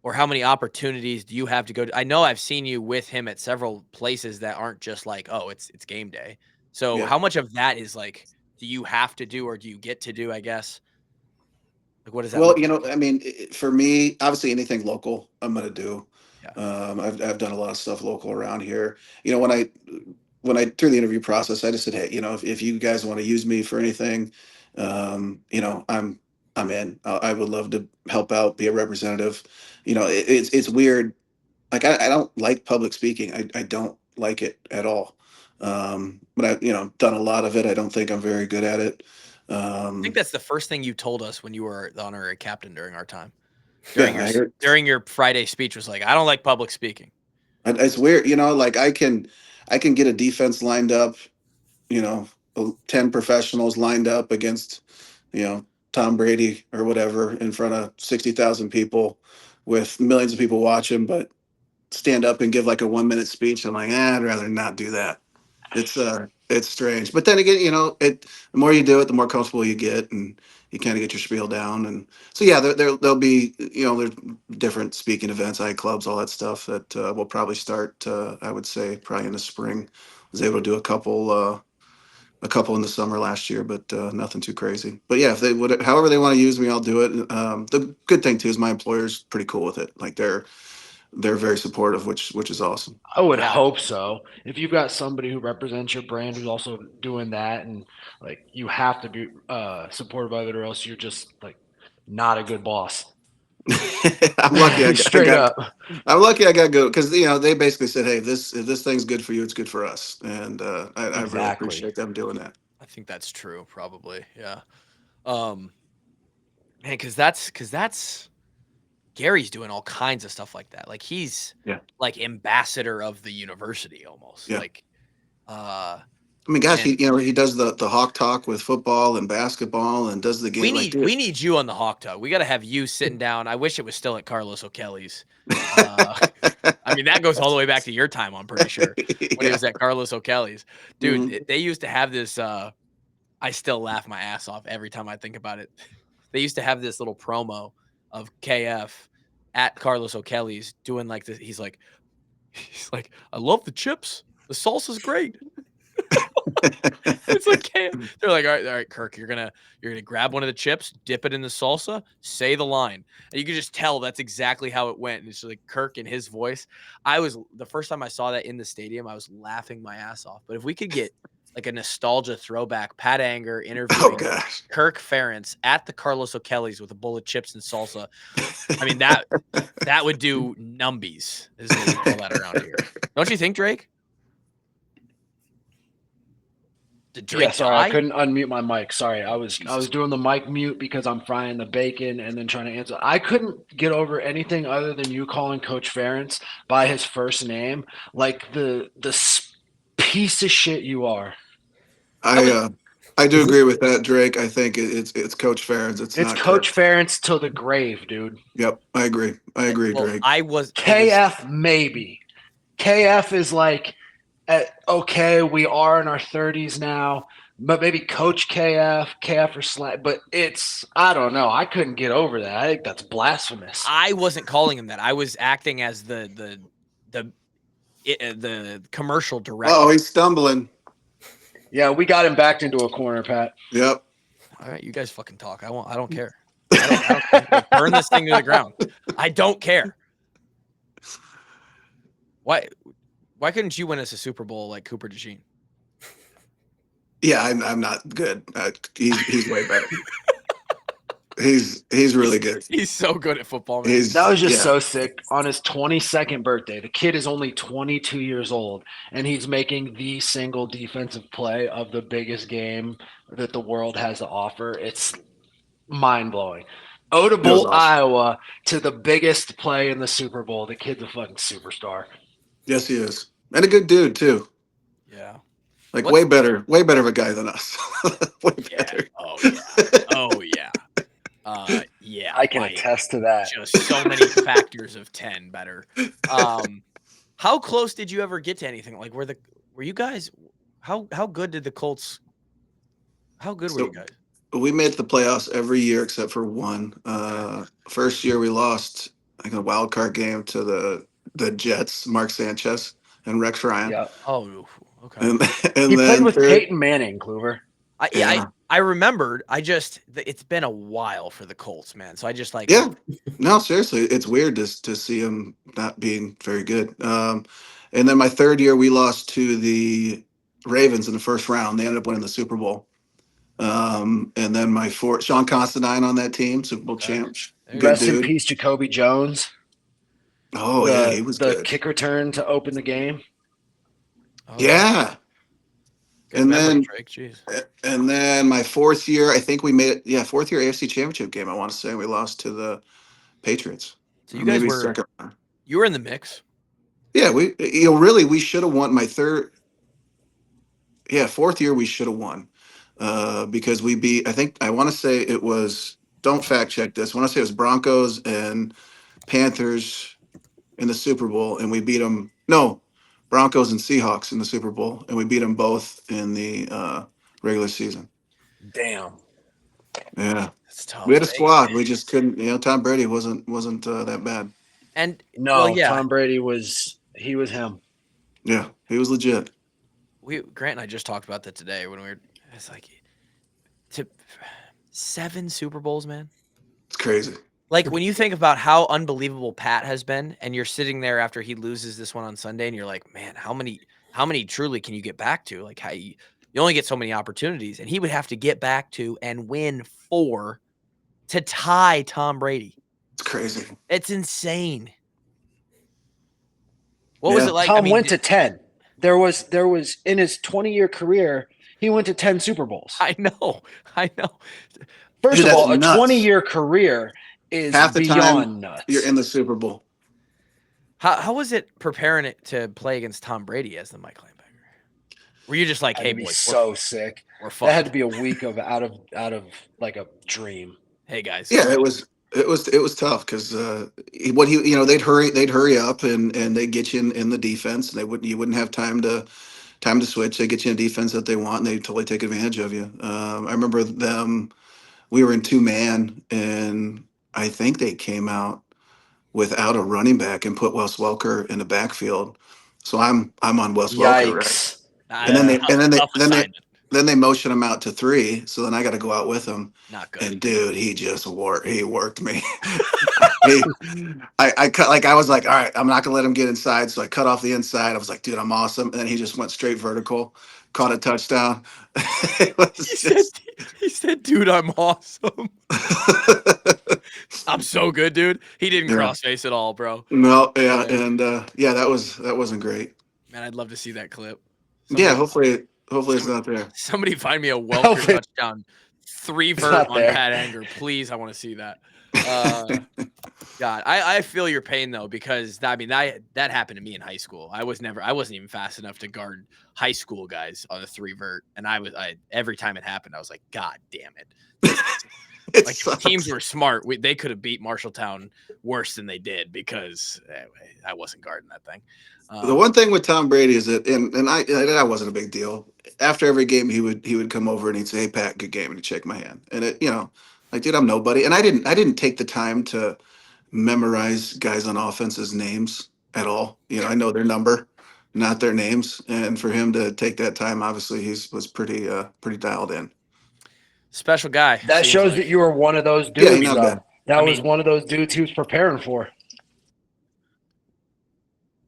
Speaker 1: or how many opportunities do you have to go to? I know I've seen you with him at several places that aren't just like, oh, it's game day. So how much of that is like, do you have to do, or do you get to do, I guess? Like, what is that?
Speaker 2: Well, I mean, for me, obviously anything local, I'm going to do. Yeah. I've done a lot of stuff local around here. When when I through the interview process, I just said, hey, if you guys want to use me for anything, I'm in. I would love to help out, be a representative. It's weird. Like I don't like public speaking. I don't like it at all. But I done a lot of it. I don't think I'm very good at it.
Speaker 1: I think that's the first thing you told us when you were the honorary captain during our time.
Speaker 2: Yeah,
Speaker 1: During your Friday speech was like, I don't like public speaking.
Speaker 2: It's weird, like I can get a defense lined up, 10 professionals lined up against, Tom Brady or whatever in front of 60,000 people with millions of people watching, but stand up and give like a 1 minute speech. I'm like, I'd rather not do that. It's strange. But then again, the more you do it, the more comfortable you get, and you kind of get your spiel down. And so, yeah, there'll be, there's different speaking events, clubs, all that stuff that will probably start, I would say, probably in the spring. I was able to do a couple in the summer last year, but nothing too crazy. But yeah, if they would, however they want to use me, I'll do it. The good thing too is my employer's pretty cool with it. Like they're very supportive, which is awesome.
Speaker 3: I would hope so. If you've got somebody who represents your brand who's also doing that, and like you have to be supportive of it, or else you're just like not a good boss.
Speaker 2: I'm lucky.
Speaker 3: Straight up.
Speaker 2: I'm lucky I got good because they basically said, hey, if this thing's good for you, it's good for us, and I really appreciate them doing that.
Speaker 1: I think that's true, probably. Yeah. Man, because that's Gary's doing all kinds of stuff like that. Like he's like ambassador of the university almost.
Speaker 2: Yeah.
Speaker 1: Like
Speaker 2: I mean, gosh, he does the Hawk Talk with football and basketball and does the game.
Speaker 1: We need you on the Hawk Talk. We got to have you sitting down. I wish it was still at Carlos O'Kelly's. I mean, that goes all the way back to your time, I'm pretty sure, when he was at Carlos O'Kelly's. Dude, they used to have this I still laugh my ass off every time I think about it. They used to have this little promo of KF at Carlos O'Kelly's doing like this. He's like, I love the chips. The salsa's great. It's like they're like, all right, Kirk, you're gonna grab one of the chips, dip it in the salsa, say the line, and you can just tell that's exactly how it went. And it's like Kirk in his voice. The first time I saw that in the stadium, I was laughing my ass off. But if we could get like a nostalgia throwback, Pat Anger interviewing Kirk Ferentz at the Carlos O'Kelly's with a bowl of chips and salsa, I mean that would do numbies, is what we call that around here. Don't you think, Drake? Did Drake
Speaker 3: sorry,
Speaker 1: die?
Speaker 3: I couldn't unmute my mic. Sorry, I was doing the mic mute because I'm frying the bacon and then trying to answer. I couldn't get over anything other than you calling Coach Ferentz by his first name, like the piece of shit you are.
Speaker 2: I do agree with that, Drake. I think it's Coach Ferentz. It's not
Speaker 3: Coach Ferentz till the grave, dude.
Speaker 2: Yep, I agree. Drake.
Speaker 3: KF maybe. KF is like, okay, we are in our 30s now, but maybe Coach KF or Slant. But I don't know. I couldn't get over that. I think that's blasphemous.
Speaker 1: I wasn't calling him that. I was acting as the commercial director.
Speaker 2: Oh, he's stumbling.
Speaker 3: Yeah, we got him backed into a corner, Pat.
Speaker 2: Yep.
Speaker 1: All right, you guys fucking talk. I don't care. I don't care. Burn this thing to the ground. I don't care. Why couldn't you win us a Super Bowl like Cooper Dejean?
Speaker 2: Yeah, I'm not good. He's way better. He's really good.
Speaker 1: He's so good at football, man.
Speaker 3: That was just so sick. On his 22nd birthday, the kid is only 22 years old, and he's making the single defensive play of the biggest game that the world has to offer. It's mind-blowing. Odebo, awesome. Iowa, to the biggest play in the Super Bowl. The kid's a fucking superstar.
Speaker 2: Yes, he is. And a good dude, too.
Speaker 1: Yeah.
Speaker 2: Like way better of a guy than us. Way better.
Speaker 1: Oh, yeah. Yeah,
Speaker 4: I can attest to that.
Speaker 1: Just so many factors of 10 better. How close did you ever get to anything? Like, were you guys? How good did the Colts? How good were you guys?
Speaker 2: We made the playoffs every year except for one. First year we lost like a wild card game to the Jets, Mark Sanchez and Rex Ryan.
Speaker 1: Yeah. Oh, okay.
Speaker 2: And
Speaker 4: he played with Peyton Manning, Kluver.
Speaker 1: I remembered. It's been a while for the Colts, man. So I just like.
Speaker 2: Yeah. No, seriously, it's weird to see him not being very good. And then my third year, we lost to the Ravens in the first round. They ended up winning the Super Bowl. And then my fourth, Sean Constantine on that team, Super Bowl champs. Good
Speaker 3: Rest
Speaker 2: dude.
Speaker 3: in peace, Jacoby Jones.
Speaker 2: Oh, yeah, he was
Speaker 3: the
Speaker 2: good.
Speaker 3: kick return to open the game.
Speaker 2: Oh, yeah.
Speaker 1: Good and memory, then, Drake. Jeez.
Speaker 2: And then my fourth year, I think we made it. Yeah, fourth year AFC Championship game. I want to say we lost to the Patriots.
Speaker 1: So you guys were you were in the mix.
Speaker 2: Yeah, really we should have won my third. Yeah, fourth year we should have won because we beat. I want to say it was. Don't fact check this. I want to say it was Broncos and Panthers in the Super Bowl, and we beat them. No, Broncos and Seahawks in the Super Bowl, and we beat them both in the regular season.
Speaker 4: Damn.
Speaker 2: Yeah,
Speaker 1: that's tough.
Speaker 2: We had a squad. We just couldn't. Tom Brady wasn't that bad.
Speaker 1: And
Speaker 3: Tom Brady was him.
Speaker 2: Yeah, he was legit.
Speaker 1: Grant and I just talked about that today when it's like 7 Super Bowls, man.
Speaker 2: It's crazy.
Speaker 1: Like when you think about how unbelievable Pat has been, and you're sitting there after he loses this one on Sunday, and you're like, man, how many truly can you get back to? Like how you only get so many opportunities, and he would have to get back to and win 4 to tie Tom Brady.
Speaker 2: It's crazy.
Speaker 1: It's insane. What was it like?
Speaker 3: Tom went to 10. There was in his 20-year career, he went to 10 Super Bowls.
Speaker 1: I know.
Speaker 3: First of all, a 20-year career is
Speaker 2: half the
Speaker 3: beyond
Speaker 2: time
Speaker 3: nuts.
Speaker 2: You're in the Super Bowl.
Speaker 1: How was it preparing it to play against Tom Brady as the Mike linebacker? Were you just like, hey boys,
Speaker 3: so sick? That had to be a week of out of like a dream.
Speaker 1: Hey guys.
Speaker 2: Yeah, it was tough because they'd hurry up and they'd get you in the defense, and you wouldn't have time to switch. They get you in defense that they want, and they totally take advantage of you. I remember them. We were in 2-man, and I think they came out without a running back and put Wes Welker in the backfield. So I'm on Wes Welker, right? And then they motion him out to 3. So then I got to go out with him.
Speaker 1: Not good.
Speaker 2: And dude, he worked me. I cut, I was like, all right, I'm not gonna let him get inside. So I cut off the inside. I was like, dude, I'm awesome. And then he just went straight vertical, caught a touchdown.
Speaker 1: He said, dude, I'm awesome. I'm so good, dude. He didn't cross face at all, bro.
Speaker 2: No, yeah, and that wasn't great.
Speaker 1: Man, I'd love to see that clip.
Speaker 2: Hopefully it's not there.
Speaker 1: Somebody find me a Welker touchdown 3 vert on Pat Anger, please. I want to see that. God, I feel your pain though, because that happened to me in high school. I wasn't even fast enough to guard high school guys on a 3 vert, and every time it happened, I was like, God damn it. Like if teams were smart, they could have beat Marshalltown worse than they did because I wasn't guarding that thing.
Speaker 2: The one thing with Tom Brady is that, and I wasn't a big deal. After every game, he would come over and he'd say, "Hey Pat, good game," and he'd shake my hand. And dude, I'm nobody, and I didn't take the time to memorize guys on offense's names at all. I know their number, not their names. And for him to take that time, obviously he was pretty dialed in.
Speaker 1: Special guy.
Speaker 3: That shows that you were one of those dudes. Yeah, that was one of those dudes he was preparing for.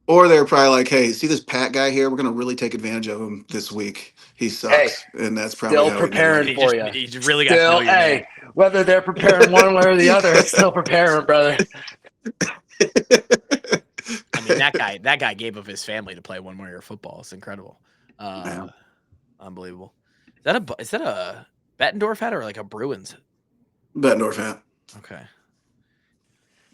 Speaker 2: Or they're probably like, hey, see this Pat guy here? We're going to really take advantage of him this week. He sucks. And that's probably
Speaker 3: still preparing for you.
Speaker 1: He really got to know your name.
Speaker 3: Whether they're preparing one way or the other, it's still preparing, brother.
Speaker 1: I mean, that guy gave up his family to play one more year of football. It's incredible. Unbelievable. Is that a Bettendorf hat or like a Bruins?
Speaker 2: Bettendorf hat.
Speaker 1: Okay.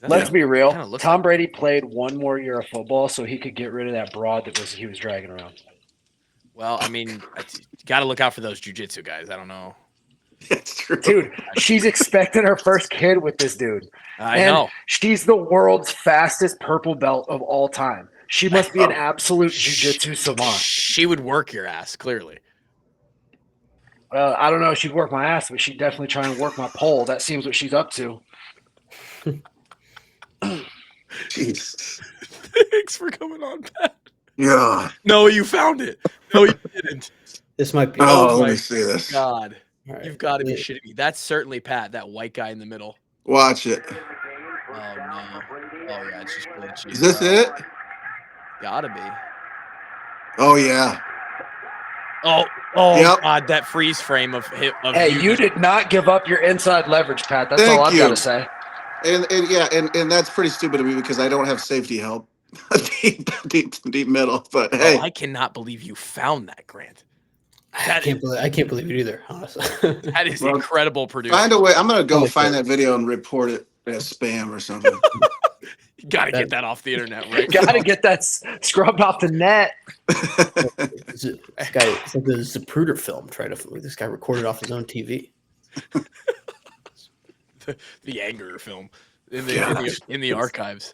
Speaker 3: Let's be real. Tom Brady played one more year of football so he could get rid of that broad he was dragging around.
Speaker 1: Well, I mean, got to look out for those jiu-jitsu guys. I don't know.
Speaker 2: It's true.
Speaker 3: Dude, she's expecting her first kid with this dude.
Speaker 1: I know.
Speaker 3: She's the world's fastest purple belt of all time. She must be an absolute jiu-jitsu savant.
Speaker 1: She would work your ass, clearly.
Speaker 3: Well, I don't know if she'd work my ass, but she'd definitely try and work my pole. That seems what she's up to.
Speaker 2: Jeez.
Speaker 1: Thanks for coming on, Pat.
Speaker 2: Yeah.
Speaker 1: No, you found it. No, you didn't.
Speaker 5: This might be.
Speaker 2: Let me see this.
Speaker 1: God, right. You've got to be shitting me. That's certainly Pat, that white guy in the middle.
Speaker 2: Watch it.
Speaker 1: Oh no. Oh yeah, it's just glitchy.
Speaker 2: Is this it?
Speaker 1: Gotta be.
Speaker 2: Oh yeah.
Speaker 1: Oh,
Speaker 2: Yep.
Speaker 1: God, that freeze frame of
Speaker 4: Hey, you did not give up your inside leverage, Pat. That's
Speaker 2: Thank
Speaker 4: all I've
Speaker 2: you.
Speaker 4: got to say.
Speaker 2: And that's pretty stupid of me because I don't have safety help. deep middle. But hey,
Speaker 1: I cannot believe you found that, Grant.
Speaker 5: I can't believe it either, honestly.
Speaker 1: That is incredible producing.
Speaker 2: Find a way. I'm gonna go find that video and report it as spam or something.
Speaker 1: You gotta get that off the internet, right?
Speaker 4: Got to get that scrubbed off the net.
Speaker 5: It's like the Zapruder film. This guy recorded off his own TV.
Speaker 1: the anger film in the archives.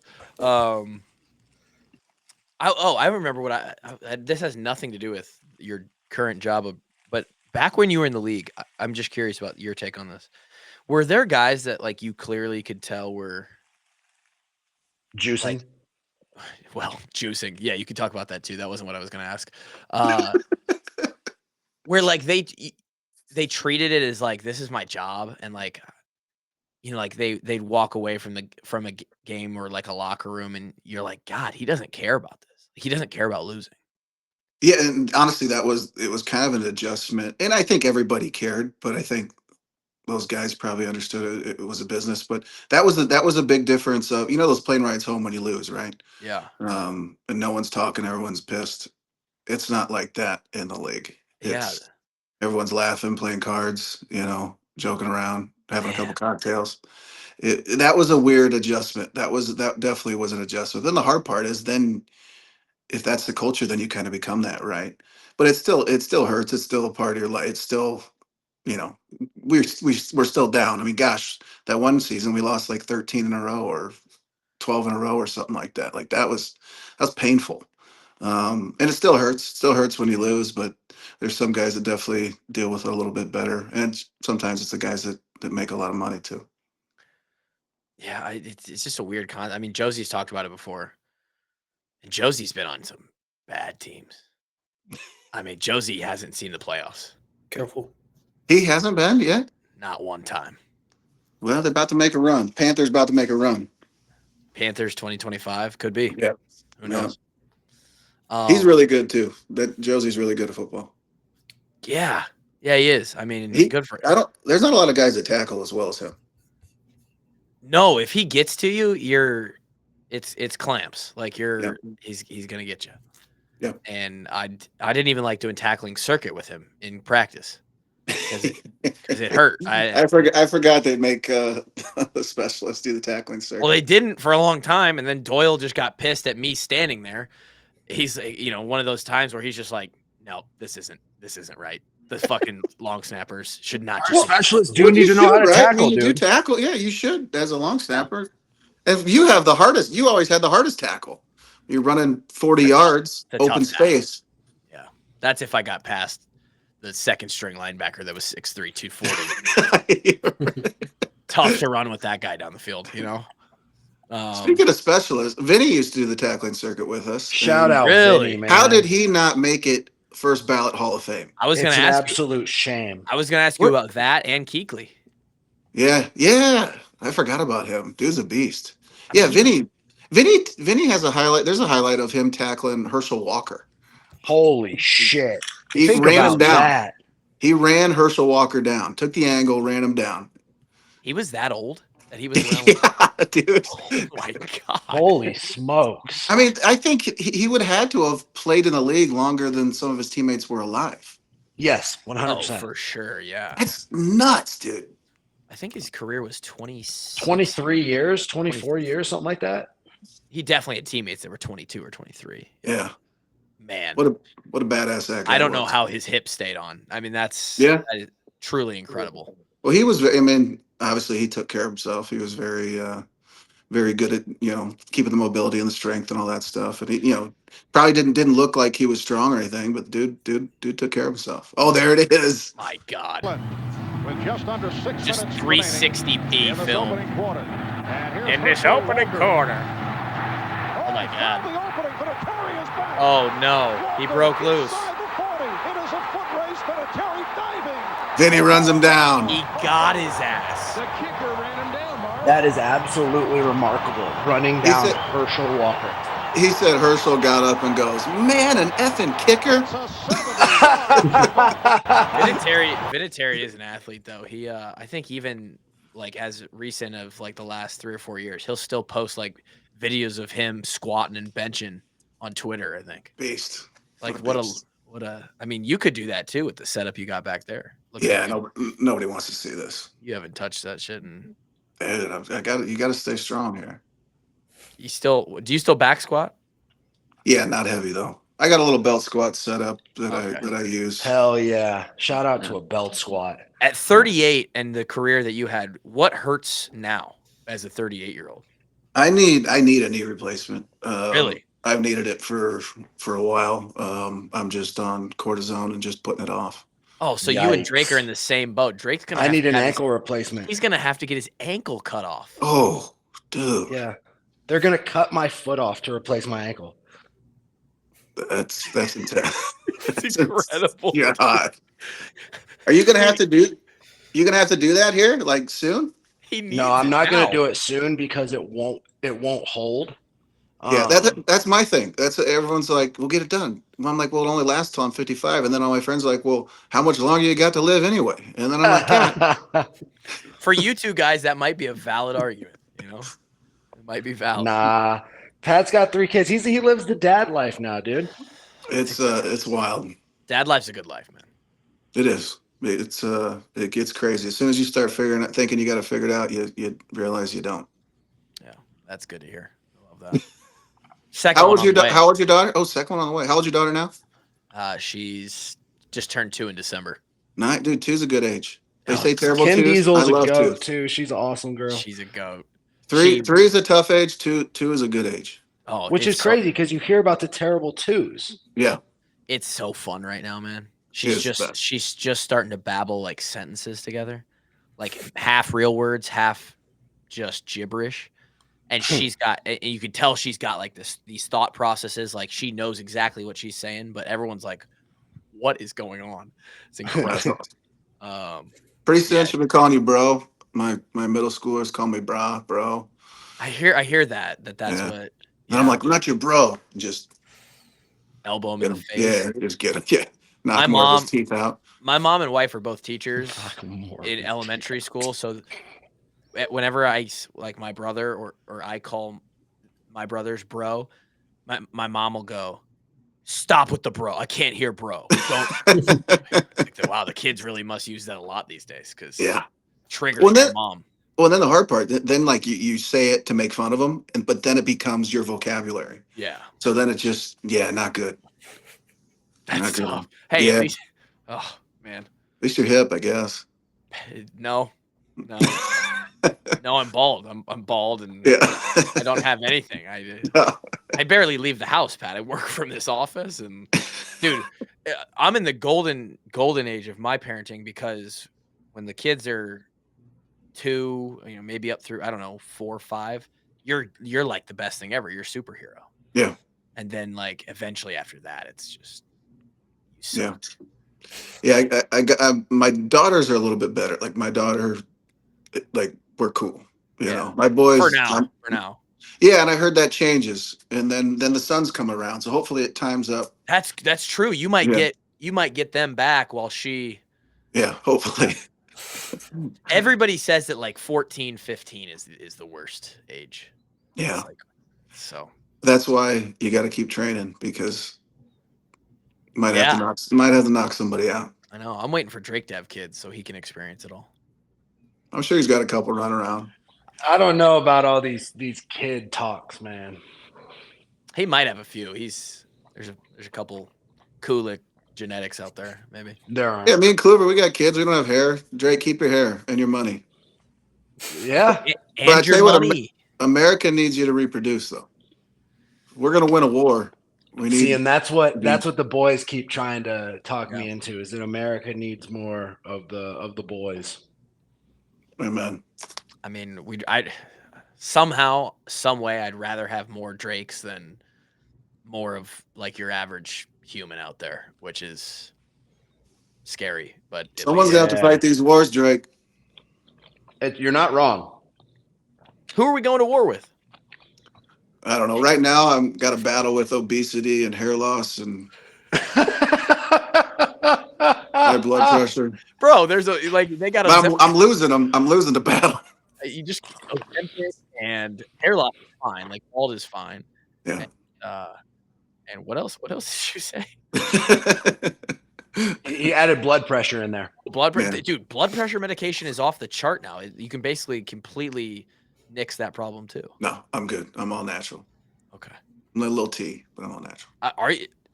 Speaker 1: I remember what this has nothing to do with your current job, but back when you were in the league, I'm just curious about your take on this. Were there guys that like you clearly could tell were
Speaker 4: juicing?
Speaker 1: Juicing. Yeah, you could talk about that too. That wasn't what I was going to ask. Where like they treated it as like, this is my job, and like, you know, like they'd walk away from a game or like a locker room, and you're like, God, he doesn't care about this. He doesn't care about losing.
Speaker 2: Yeah, and honestly, it was kind of an adjustment, and I think everybody cared, but I think those guys probably understood it was a business. But that was a big difference of, you know, those plane rides home when you lose, right?
Speaker 1: Yeah.
Speaker 2: And no one's talking, everyone's pissed. It's not like that in the league. Everyone's laughing, playing cards, you know, joking around, having a couple cocktails. That was a weird adjustment. That definitely was an adjustment. Then the hard part is then, if that's the culture, then you kind of become that, right? But it still hurts. It's still a part of your life. It's still, you know, we're still down. I mean, gosh, that one season we lost like 13 in a row or 12 in a row or something like that. Like that's painful. And it still hurts. It still hurts when you lose, but there's some guys that definitely deal with it a little bit better. And sometimes it's the guys that make a lot of money too.
Speaker 1: Yeah, it's just a weird concept. I mean, Josie's talked about it before. And Josie's been on some bad teams. I mean, Josie hasn't seen the playoffs.
Speaker 5: Careful.
Speaker 2: He hasn't been yet?
Speaker 1: Not one time.
Speaker 2: Well, they're about to make a run. Panthers about to make a run.
Speaker 1: Panthers 2025 could be.
Speaker 2: Yeah.
Speaker 1: Who knows?
Speaker 2: He's really good too. Josie's really good at football.
Speaker 1: Yeah. Yeah, he is. I mean, good for him.
Speaker 2: There's not a lot of guys that tackle as well as him.
Speaker 1: No, if he gets to you, it's clamps. Like he's gonna get you.
Speaker 2: Yeah.
Speaker 1: And I didn't even like doing tackling circuit with him in practice because it hurt.
Speaker 2: I forgot they make the specialists do the tackling circuit.
Speaker 1: Well, they didn't for a long time, and then Doyle just got pissed at me standing there. He's, you know, one of those times where he's just like, no, this isn't right. The fucking long snappers should not just.
Speaker 4: Specialists do need to know how to tackle,
Speaker 2: dude. You do tackle, yeah, you should as a long snapper. If you have the hardest, you always had the hardest tackle. You're running 40 yards, open space.
Speaker 1: Yeah, that's if I got past the second string linebacker that was 6'3", 240. Tough to run with that guy down the field, you know.
Speaker 2: Speaking of specialists, Vinny used to do the tackling circuit with us.
Speaker 4: Shout out,
Speaker 1: really?
Speaker 4: Vinny, man.
Speaker 2: How did he not make it first ballot Hall of Fame?
Speaker 1: I was going to ask.
Speaker 4: Absolute shame.
Speaker 1: I was going to ask you about that and Kulick.
Speaker 2: Yeah. I forgot about him. Dude's a beast. Yeah, Vinny has a highlight. There's a highlight of him tackling Herschel Walker.
Speaker 4: Holy shit!
Speaker 2: He ran him down. He ran Herschel Walker down. Took the angle, ran him down.
Speaker 1: He was that old that he was around.
Speaker 2: Yeah, dude.
Speaker 1: Oh my God!
Speaker 4: Holy smokes!
Speaker 2: I mean, I think he would have had to have played in the league longer than some of his teammates were alive.
Speaker 4: Yes, 100%.
Speaker 1: Oh, for sure. Yeah,
Speaker 2: that's nuts, dude.
Speaker 1: I think his career was
Speaker 4: 23 years, 24 years, something like that.
Speaker 1: He definitely had teammates that were 22 or 23.
Speaker 2: Yeah.
Speaker 1: Man.
Speaker 2: What a badass that guy
Speaker 1: I don't know how his hip stayed on. I mean, that is truly incredible.
Speaker 2: Well, he was, I mean, obviously he took care of himself. He was very, very good at, you know, keeping the mobility and the strength and all that stuff. And he, you know, probably didn't look like he was strong or anything, but dude took care of himself. Oh, there it is.
Speaker 1: My God.
Speaker 6: With just under 6
Speaker 1: just
Speaker 6: minutes
Speaker 1: 360p film
Speaker 6: in this opening quarter.
Speaker 1: Oh my God. Oh no, he broke loose.
Speaker 2: Then he runs him down.
Speaker 1: He got his ass.
Speaker 4: That is absolutely remarkable. Running down Herschel Walker.
Speaker 2: He said Herschel got up and goes, man, an effing kicker.
Speaker 1: Vinatieri is an athlete though. He I think even like as recent of like the last 3 or 4 years, he'll still post like videos of him squatting and benching on Twitter, I think.
Speaker 2: Beast.
Speaker 1: Like what a I mean, you could do that too with the setup you got back there.
Speaker 2: Nobody wants to see this.
Speaker 1: You haven't touched that shit and
Speaker 2: Dude, you got to stay strong here.
Speaker 1: do you still back squat?
Speaker 2: Yeah, not heavy though. I got a little belt squat set up that I use.
Speaker 3: Hell yeah. Shout out to a belt squat.
Speaker 1: At 38 and the career that you had, what hurts now as a 38-year-old?
Speaker 2: I need a knee replacement.
Speaker 1: Really?
Speaker 2: I've needed it for a while. I'm just on cortisone and just putting it off.
Speaker 1: Oh, so you and Drake are in the same boat. Drake's gonna.
Speaker 3: I need an ankle replacement.
Speaker 1: He's gonna have to get his ankle cut off.
Speaker 2: Oh, dude.
Speaker 3: Yeah, they're gonna cut my foot off to replace my ankle.
Speaker 2: That's intense.
Speaker 1: That's incredible.
Speaker 2: Yeah. Are you gonna have to do? You gonna have to do that here like soon?
Speaker 3: No, I'm not gonna do it soon because it won't hold.
Speaker 2: Yeah, that's my thing. That's everyone's like, we'll get it done. I'm like, well, it only lasts till I'm 55, and then all my friends are like, well, how much longer you got to live anyway? And then I'm like, yeah.
Speaker 1: For you two guys, that might be a valid argument. You know, it might be valid.
Speaker 3: Nah, Pat's got 3 kids. He lives the dad life now, dude.
Speaker 2: It's wild.
Speaker 1: Dad life's a good life, man.
Speaker 2: It is. It gets crazy. As soon as you start thinking you got to figure it out, you realize you don't.
Speaker 1: Yeah, that's good to hear. I love that.
Speaker 2: How old's your daughter? Oh, second one on the way. How old's your daughter now?
Speaker 1: She's just turned 2 in December.
Speaker 2: Nah, dude, 2's a good age. They say terrible
Speaker 3: Kim
Speaker 2: twos.
Speaker 3: Diesel's a goat too. She's an awesome girl.
Speaker 1: She's a goat.
Speaker 2: 3 is a tough age. 2 is a good age.
Speaker 1: Oh,
Speaker 3: which is crazy because you hear about the terrible 2s.
Speaker 2: Yeah,
Speaker 1: it's so fun right now, man. She's just starting to babble like sentences together, like half real words, half just gibberish. And you can tell she's got like these thought processes. Like she knows exactly what she's saying, but everyone's like, "What is going on?" It's incredible.
Speaker 2: Pretty soon she'll be calling you bro. My middle schoolers call me bro.
Speaker 1: I hear that's what.
Speaker 2: And I'm like, I'm not your bro. Just
Speaker 1: elbow him in the face.
Speaker 2: Yeah, just get him. Yeah, knock more of his teeth out.
Speaker 1: My mom and wife are both teachers in elementary school, so whenever I like my brother or I call my brothers bro, my mom will go, "Stop with the bro. I can't hear bro. Don't." Wow, the kids really must use that a lot these days because triggers my mom.
Speaker 2: Well, then the hard part, then like you say it to make fun of them, but then it becomes your vocabulary.
Speaker 1: Yeah.
Speaker 2: So then it's just not good.
Speaker 1: That's tough. Hey, at least, oh man.
Speaker 2: At least you're hip, I guess.
Speaker 1: No, I'm bald. I'm bald, and I don't have anything. I barely leave the house, Pat. I work from this office, and dude, I'm in the golden age of my parenting because when the kids are 2, maybe up through 4 or 5, you're like the best thing ever. You're a superhero.
Speaker 2: Yeah.
Speaker 1: And then like eventually after that, it's just
Speaker 2: I my daughters are a little bit better. Like my daughter, like we're cool. You know, my boys
Speaker 1: for now.
Speaker 2: Yeah, and I heard that changes, and then the sons come around. So hopefully it times up.
Speaker 1: That's true. You might get them back while she.
Speaker 2: Yeah, hopefully.
Speaker 1: Everybody says that like 14, 15 is the worst age.
Speaker 2: Yeah.
Speaker 1: So
Speaker 2: that's why you got to keep training because you might have to knock somebody out.
Speaker 1: I know. I'm waiting for Drake to have kids so he can experience it all.
Speaker 2: I'm sure he's got a couple run around.
Speaker 3: I don't know about all these kid talks, man.
Speaker 1: He might have a few. There's a couple Kulick genetics out there, maybe.
Speaker 3: There are.
Speaker 2: Yeah, me and Kluber, we got kids. We don't have hair. Drake, keep your hair and your money.
Speaker 3: Yeah.
Speaker 1: And your money.
Speaker 2: America needs you to reproduce, though. We're gonna win a war. We need.
Speaker 3: See, and that's what the boys keep trying to talk me into is that America needs more of the boys.
Speaker 2: Amen.
Speaker 1: I mean, I'd somehow, some way, I'd rather have more Drakes than more of like your average human out there, which is scary. But
Speaker 2: someone's got to fight these wars, Drake.
Speaker 3: You're not wrong.
Speaker 1: Who are we going to war with?
Speaker 2: I don't know. Right now, I've got a battle with obesity and hair loss, and high blood pressure.
Speaker 1: Bro, there's a they got
Speaker 2: a. I'm losing them. I'm losing the battle.
Speaker 1: You just Ozempic and hair loss is fine. Like bald is fine.
Speaker 2: Yeah.
Speaker 1: And what else? What else did you say?
Speaker 3: He added blood pressure in there.
Speaker 1: Blood pressure, dude. Blood pressure medication is off the chart now. You can basically completely nix that problem too.
Speaker 2: No, I'm good. I'm all natural.
Speaker 1: Okay.
Speaker 2: I'm a little tea, but I'm all natural.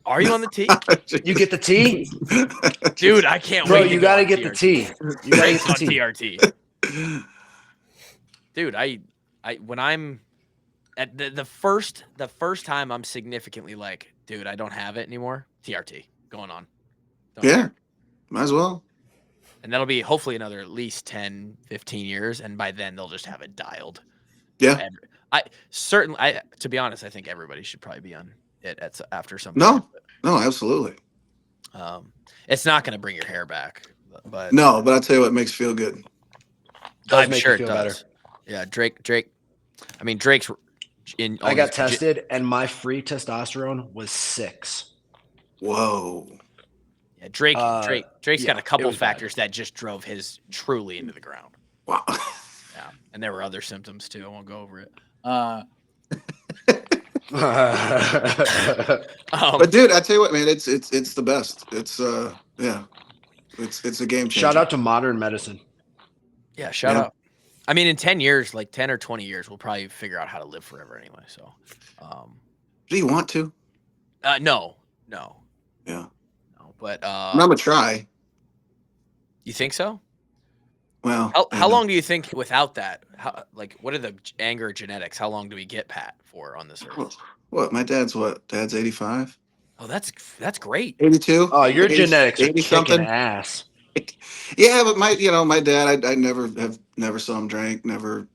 Speaker 1: Are you on the tea?
Speaker 3: You get the tea,
Speaker 1: dude. I can't
Speaker 3: bro.
Speaker 1: wait.
Speaker 3: You got to get the tea. You got to get the tea.
Speaker 1: TRT. Dude, I when I'm at the first time I'm significantly like, dude, I don't have it anymore. TRT going on.
Speaker 2: Might as well.
Speaker 1: And that'll be hopefully another at least 10, 15 years. And by then they'll just have it dialed.
Speaker 2: Yeah.
Speaker 1: To be honest, I think everybody should probably be on it after some.
Speaker 2: No, absolutely.
Speaker 1: It's not going to bring your hair back, but
Speaker 2: no, but I'll tell you what, it makes you feel good.
Speaker 1: I'm sure it does. Better. Yeah. Drake. I mean, Drake's in.
Speaker 3: I got tested and my free testosterone was 6.
Speaker 2: Whoa.
Speaker 1: Yeah, Drake's got a couple factors that just drove his truly into the ground.
Speaker 2: Wow.
Speaker 1: Yeah, and there were other symptoms too. I won't go over it.
Speaker 2: But dude, I tell you what, man, it's the best. It's it's a game changer.
Speaker 3: Shout out to modern medicine.
Speaker 1: Yeah, shout out. I mean, in 10 years, like 10 or 20 years, we'll probably figure out how to live forever anyway. So,
Speaker 2: do you want to?
Speaker 1: No.
Speaker 2: Yeah.
Speaker 1: But
Speaker 2: I'm gonna try.
Speaker 1: You think so?
Speaker 2: Well,
Speaker 1: how long do you think without that? What are the anger genetics? How long do we get Pat for on this earth?
Speaker 2: What? My dad's what? Dad's 85.
Speaker 1: Oh, that's great.
Speaker 2: 82.
Speaker 3: Oh, your genetics are kicking
Speaker 2: something
Speaker 3: ass.
Speaker 2: Yeah, but my dad, I never saw him drink, never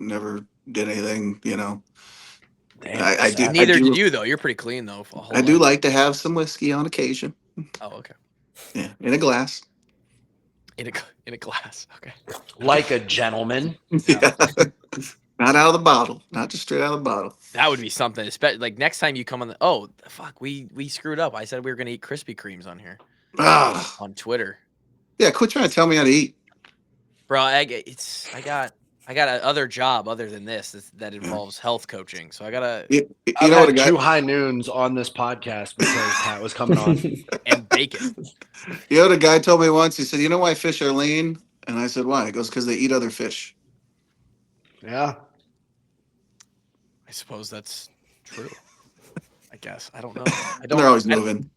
Speaker 2: did anything.
Speaker 3: Damn,
Speaker 2: I do.
Speaker 1: Neither did you though. You're pretty clean though.
Speaker 2: I do like to have some whiskey on occasion.
Speaker 1: Oh, okay.
Speaker 2: Yeah, in a glass.
Speaker 1: In a glass. Okay.
Speaker 3: Like a gentleman.
Speaker 2: Yeah. Not out of the bottle. Not just straight out of the bottle.
Speaker 1: That would be something. Especially like next time you come on we screwed up. I said we were gonna eat Krispy Kremes on here. On Twitter.
Speaker 2: Yeah, quit trying to tell me how to eat.
Speaker 1: Bro, I got another job other than this that involves health coaching. So I gotta.
Speaker 3: I've had 2 high noons on this podcast because Pat was coming on.
Speaker 1: And bacon.
Speaker 2: The guy told me once. He said, "You know why fish are lean?" And I said, "Why?" He goes, "Because they eat other fish."
Speaker 3: Yeah.
Speaker 1: I suppose that's true. I guess I don't know.
Speaker 2: They're always moving.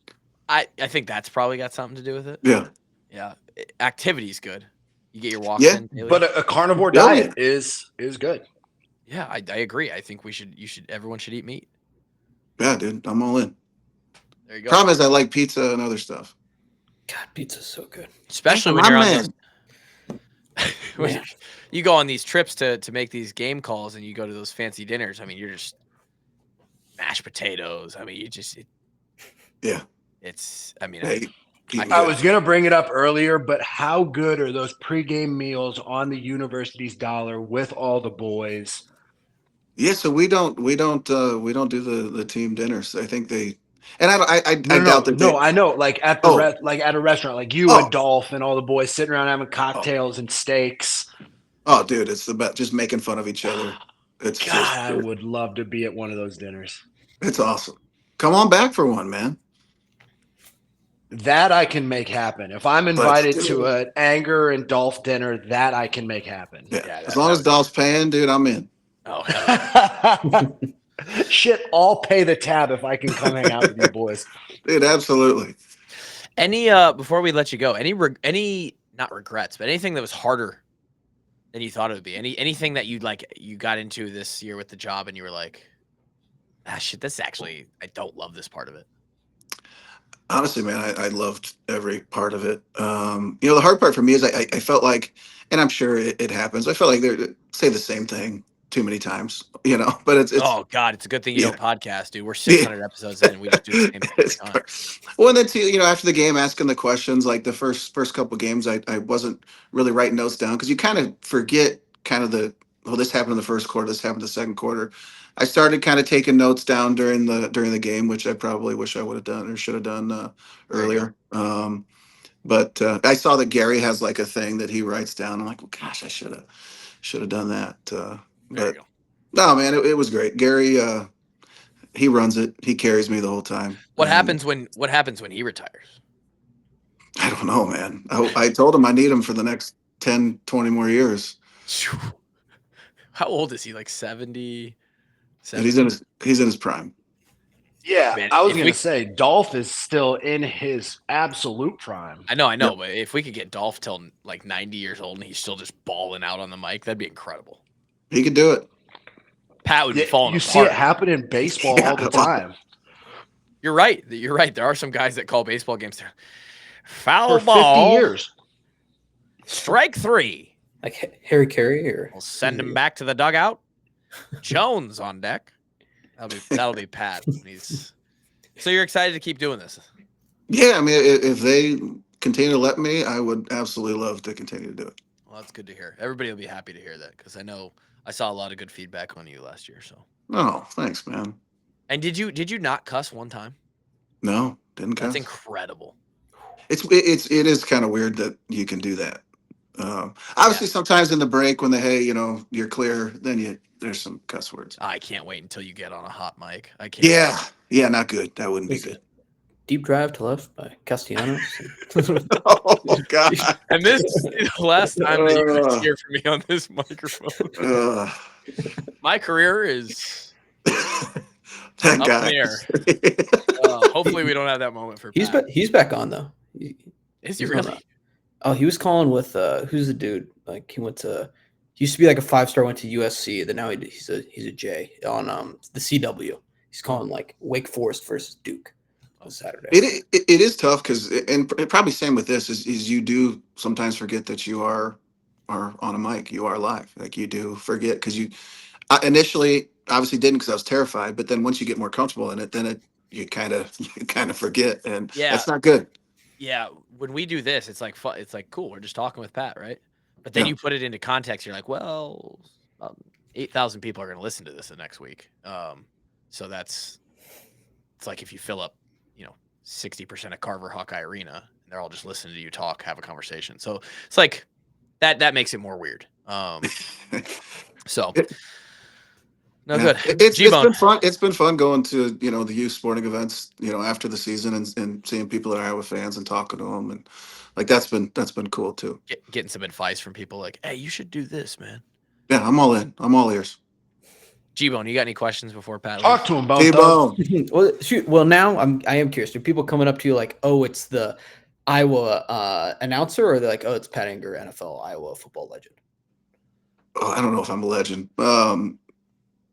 Speaker 1: I think that's probably got something to do with it.
Speaker 2: Yeah.
Speaker 1: Yeah. Activity is good. You get your walks in daily.
Speaker 3: But a carnivore diet is good.
Speaker 1: Yeah, I agree. I think everyone should eat meat.
Speaker 2: Yeah, dude, I'm all in.
Speaker 1: There you go.
Speaker 2: Problem is I like pizza and other stuff.
Speaker 5: God, pizza's so good.
Speaker 1: Especially when you're on you go on these trips to make these game calls and you go to those fancy dinners. I mean, you're just mashed potatoes. I mean,
Speaker 3: I was going to bring it up earlier, but how good are those pregame meals on the university's dollar with all the boys?
Speaker 2: Yeah, so we don't do the team dinners. I think they, and I doubt that.
Speaker 3: No, I know, like at the at a restaurant, like you and Dolph and all the boys sitting around having cocktails and steaks.
Speaker 2: Oh, dude, it's the best. Just making fun of each other.
Speaker 3: I would love to be at one of those dinners.
Speaker 2: It's awesome. Come on back for one, man.
Speaker 3: That I can make happen. If I'm invited to an Anger and Dolph dinner, that I can make happen.
Speaker 2: Yeah, as long as Dolph's paying, dude, I'm in.
Speaker 3: Oh, shit, I'll pay the tab if I can come hang out with you boys.
Speaker 2: Dude, absolutely.
Speaker 1: Any before we let you go, any not regrets, but anything that was harder than you thought it would be? Anything that you got into this year with the job and you were like, shit, this actually, I don't love this part of it.
Speaker 2: Honestly, man, I loved every part of it. The hard part for me is I felt like, and I'm sure it happens, I felt like they say the same thing too many times, but it's oh
Speaker 1: God, it's a good thing you don't podcast, dude. We're 600 episodes in. We just do the same thing every time.
Speaker 2: Well, and then too, after the game, asking the questions, like the first couple games, I wasn't really writing notes down because you kind of forget kind of this happened in the first quarter, this happened in the second quarter. I started kind of taking notes down during the game, which I probably wish I would have done or should have done earlier. But I saw that Gary has like a thing that he writes down. I'm like, well, gosh, I should have done that.
Speaker 1: There you
Speaker 2: But
Speaker 1: go.
Speaker 2: no, man, it was great. Gary, he runs it. He carries me the whole time.
Speaker 1: What
Speaker 2: And
Speaker 1: happens when he retires?
Speaker 2: I don't know, man. I told him I need him for the next 10, 20 more years.
Speaker 1: How old is he? Like 70?
Speaker 2: And he's in his prime.
Speaker 4: Yeah,
Speaker 1: Man,
Speaker 4: I was
Speaker 1: if
Speaker 4: going
Speaker 1: we-
Speaker 4: to say Dolph is still in his absolute prime.
Speaker 1: I know,
Speaker 2: Yep.
Speaker 1: but if we could get Dolph till like 90 years old and he's still just balling out on the mic, that'd be incredible.
Speaker 2: He could do it.
Speaker 1: Pat would be falling
Speaker 4: You
Speaker 1: apart.
Speaker 4: see it happen in baseball
Speaker 2: Yeah,
Speaker 4: all the
Speaker 2: well,
Speaker 4: time.
Speaker 1: You're right. There are some guys that call baseball games. Foul
Speaker 4: For 50
Speaker 1: ball.
Speaker 4: years.
Speaker 1: Strike 3.
Speaker 5: Like Harry Carey, or
Speaker 1: We'll send him back to the dugout. Jones on deck. That'll be Pat. So you're excited to keep doing this?
Speaker 2: Yeah, I mean, if they continue to let me, I would absolutely love to continue to do it.
Speaker 1: Well, that's good to hear. Everybody will be happy to hear that because I know I saw a lot of good feedback on you last year. So.
Speaker 2: Oh, thanks, man.
Speaker 1: And did you not cuss one time?
Speaker 2: No, didn't cuss.
Speaker 1: That's incredible.
Speaker 2: It is kind of weird that you can do that. Obviously, sometimes in the break when you're clear, then there's some cuss words.
Speaker 1: I can't wait until you get on a hot mic. I can't.
Speaker 2: Yeah, not good. That wouldn't be good.
Speaker 5: Deep Drive to Left by Castellanos.
Speaker 2: Oh God!
Speaker 1: And this is the last time that you're going to hear from me on this microphone. My career is
Speaker 2: that
Speaker 1: up
Speaker 2: guy.
Speaker 1: in the air. Hopefully, we don't have that moment for Pat.
Speaker 5: He's back on though.
Speaker 1: Is he really?
Speaker 5: Oh, he was calling with who's the dude? Like he used to be like a 5-star, went to USC. Then now he's a J on the CW. He's calling like Wake Forest versus Duke on Saturday.
Speaker 2: It is tough because, and probably same with this is you do sometimes forget that you are on a mic, you are live. Like you do forget because I initially obviously didn't because I was terrified, but then once you get more comfortable in it, then you kind of forget, and that's not good.
Speaker 1: Yeah, when we do this, it's like fun. It's like cool. We're just talking with Pat, right? But then you put it into context. You're like, well, 8,000 people are going to listen to this the next week. So it's like if you fill up, 60% of Carver Hawkeye Arena, and they're all just listening to you talk, have a conversation. So it's like that makes it more weird. So. No good.
Speaker 2: It's been fun. It's been fun going to the youth sporting events after the season and seeing people that are Iowa fans and talking to them, and like that's been cool too.
Speaker 1: Getting some advice from people like, hey, you should do this, man.
Speaker 2: Yeah, I'm all in. I'm all ears.
Speaker 1: G-Bone, you got any questions before Pat?
Speaker 4: Talk to him, Bone.
Speaker 2: T-Bone.
Speaker 5: Well, shoot. Well, now I am curious. Are people coming up to you like, oh, it's the Iowa announcer, or they're like, oh, it's Pat Anger, NFL Iowa football legend?
Speaker 2: Oh, I don't know if I'm a legend.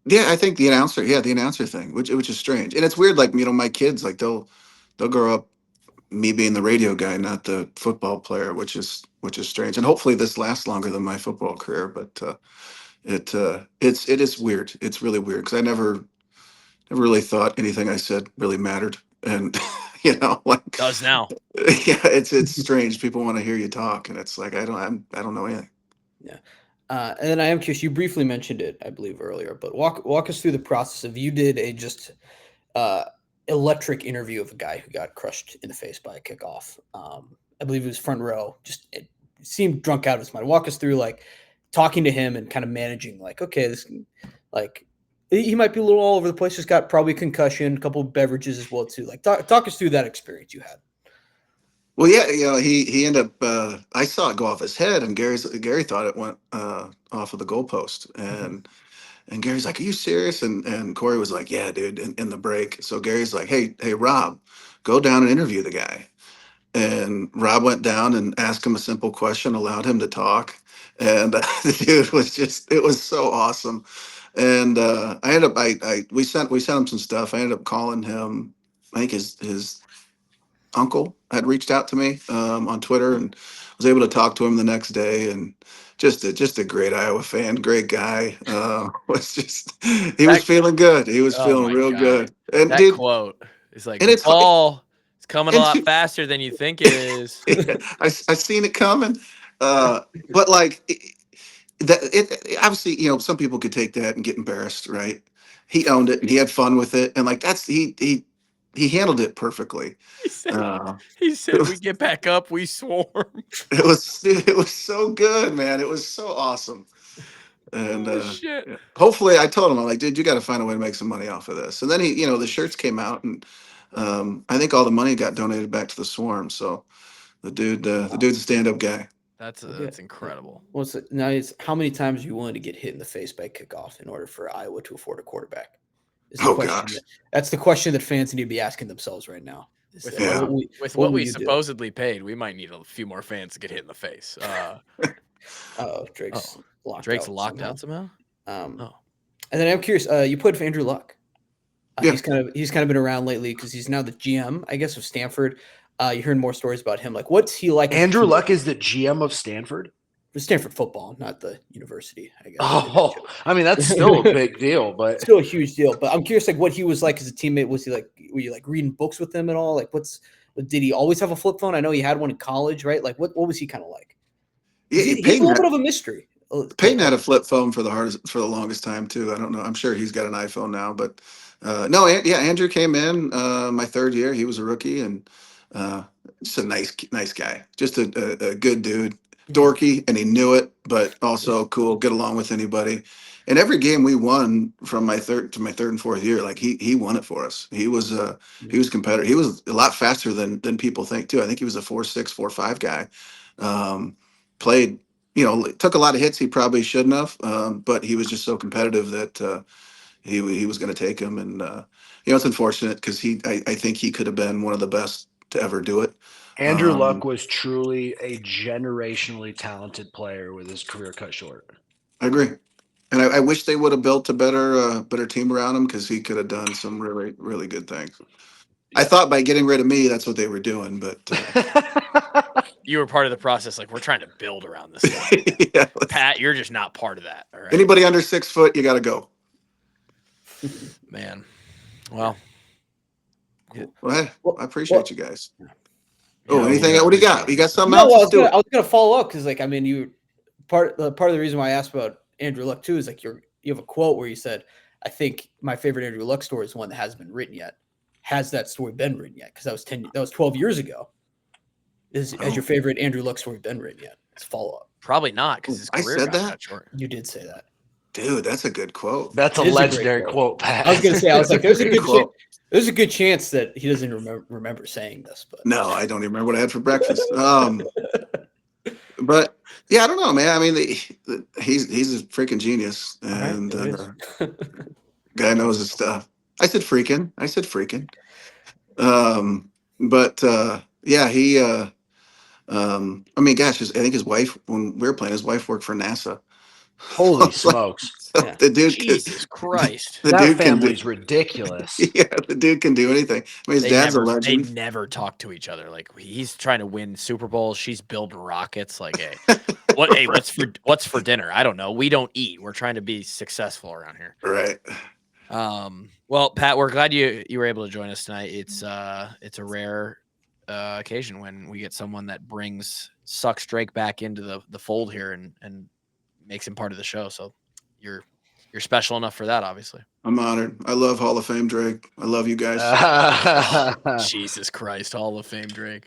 Speaker 2: Yeah, I think the announcer thing, which is strange, and it's weird. Like my kids, like they'll grow up me being the radio guy, not the football player, which is strange. And hopefully this lasts longer than my football career. But it is weird. It's really weird because I never really thought anything I said really mattered, and like
Speaker 1: does now.
Speaker 2: Yeah, it's strange. People want to hear you talk, and it's like I don't know anything.
Speaker 5: Yeah. And then I am curious, you briefly mentioned it, I believe, earlier, but walk us through the process of you did a just electric interview of a guy who got crushed in the face by a kickoff. I believe it was front row. It seemed drunk out of his mind. Walk us through like talking to him and kind of managing like, okay, this like he might be a little all over the place. Just got probably a concussion, a couple of beverages as well too. Like talk us through that experience you had.
Speaker 2: Well, yeah, he ended up. I saw it go off his head, and Gary thought it went off of the goalpost, and Gary's like, "Are you serious?" And Corey was like, "Yeah, dude." In the break, so Gary's like, "Hey, Rob, go down and interview the guy." And Rob went down and asked him a simple question, allowed him to talk, and the dude it was so awesome. And I ended up, we sent him some stuff. I ended up calling him. I think his uncle had reached out to me on Twitter, and was able to talk to him the next day, and just a great Iowa fan, great guy. He was feeling good. He was feeling real good. And
Speaker 1: that quote is like, and it's coming a lot faster than you think it is.
Speaker 2: Yeah, I seen it coming. But like it obviously, some people could take that and get embarrassed, right? He owned it and he had fun with it, and like he he handled it perfectly.
Speaker 1: He said we get back up, we swarm.
Speaker 2: It was so good, man. It was so awesome. And
Speaker 1: Shit.
Speaker 2: hopefully, I told him, I'm like, dude, you got to find a way to make some money off of this. And then he, the shirts came out, and I think all the money got donated back to the Swarm. So the dude's a stand-up guy.
Speaker 1: That's incredible.
Speaker 5: How many times are you willing to get hit in the face by kickoff in order for Iowa to afford a quarterback?
Speaker 2: Gosh.
Speaker 5: That's the question that fans need to be asking themselves right now.
Speaker 1: With what we supposedly paid, we might need a few more fans to get hit in the face.
Speaker 5: Drake's
Speaker 1: locked out somehow.
Speaker 5: And then I'm curious. You played for Andrew Luck. He's kind of been around lately because he's now the GM, I guess, of Stanford. You're hearing more stories about him. Like, what's he like?
Speaker 3: Andrew Luck is the GM of Stanford.
Speaker 5: Stanford football, not the university, I guess.
Speaker 3: Oh, I mean, that's still a big deal, but
Speaker 5: still a huge deal. But I'm curious, like, what he was like as a teammate. Was he like, were you like reading books with him at all? Like, did he always have a flip phone? I know he had one in college, right? Like, what was he kind of like? He's a little bit of a mystery.
Speaker 2: Peyton had a flip phone for the longest time too. I don't know. I'm sure he's got an iPhone now, but Andrew came in my third year. He was a rookie, and just a nice guy, just a good dude. Dorky, and he knew it, but also cool, get along with anybody. And every game we won from my third and fourth year, like he won it for us. He was competitive. He was a lot faster than people think too. I think he was a 4.6, 4.5 guy. Played, took a lot of hits he probably shouldn't have, but he was just so competitive that he was going to take him. And it's unfortunate because I think he could have been one of the best to ever do it.
Speaker 3: Andrew Luck was truly a generationally talented player with his career cut short.
Speaker 2: I agree. And I wish they would have built a better team around him because he could have done some really, really good things. I thought by getting rid of me, that's what they were doing, but
Speaker 1: you were part of the process. Like, we're trying to build around this guy.
Speaker 2: Yeah,
Speaker 1: Pat, you're just not part of that. All right.
Speaker 2: Anybody under 6 foot, you got to go.
Speaker 1: Man. Well,
Speaker 2: I appreciate you guys. Anything? What do you got? You got something else?
Speaker 5: I was gonna follow up because, like, I mean, you part of the reason why I asked about Andrew Luck too is like you have a quote where you said, "I think my favorite Andrew Luck story is one that hasn't been written yet." Has that story been written yet? Because that was 12 years ago. Has your favorite Andrew Luck story been written yet? It's follow up.
Speaker 1: Probably not because his career got cut short.
Speaker 5: You did say that,
Speaker 2: dude. That's a good quote.
Speaker 3: That's a legendary quote, Pat.
Speaker 5: I was gonna say, I was like, there's a good chance that he doesn't remember saying this, but
Speaker 2: no, I don't even remember what I had for breakfast. But yeah, I don't know, man. I mean, he's a freaking genius, and guy knows his stuff. I said freaking. But yeah, he. I mean, gosh, I think his wife, when we were playing, his wife worked for NASA.
Speaker 3: Holy smokes!
Speaker 2: So the dude,
Speaker 1: Jesus Christ,
Speaker 3: that family's ridiculous.
Speaker 2: Yeah, the dude can do anything. I mean, his dad's a legend.
Speaker 1: They never talk to each other. Like, he's trying to win Super Bowls. She's building rockets. Like, hey, what's for dinner? I don't know. We don't eat. We're trying to be successful around here.
Speaker 2: Right.
Speaker 1: Well, Pat, we're glad you were able to join us tonight. It's a rare occasion when we get someone that sucks Drake back into the fold here and makes him part of the show. So you're special enough for that, obviously.
Speaker 2: I'm honored. I love Hall of Fame Drake. I love you guys.
Speaker 1: Jesus Christ, Hall of Fame Drake.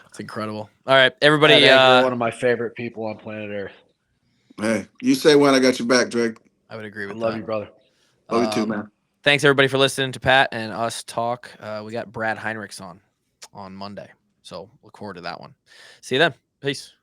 Speaker 1: It's incredible. All right, everybody.
Speaker 3: You're one of my favorite people on planet Earth.
Speaker 2: Hey, you say when, I got your back, Drake.
Speaker 1: I would agree with that.
Speaker 3: Love you, brother.
Speaker 2: Love you too, man.
Speaker 1: Thanks everybody for listening to Pat and us talk. We got Brad Heinrichs on Monday, so look forward to that one. See you then. Peace.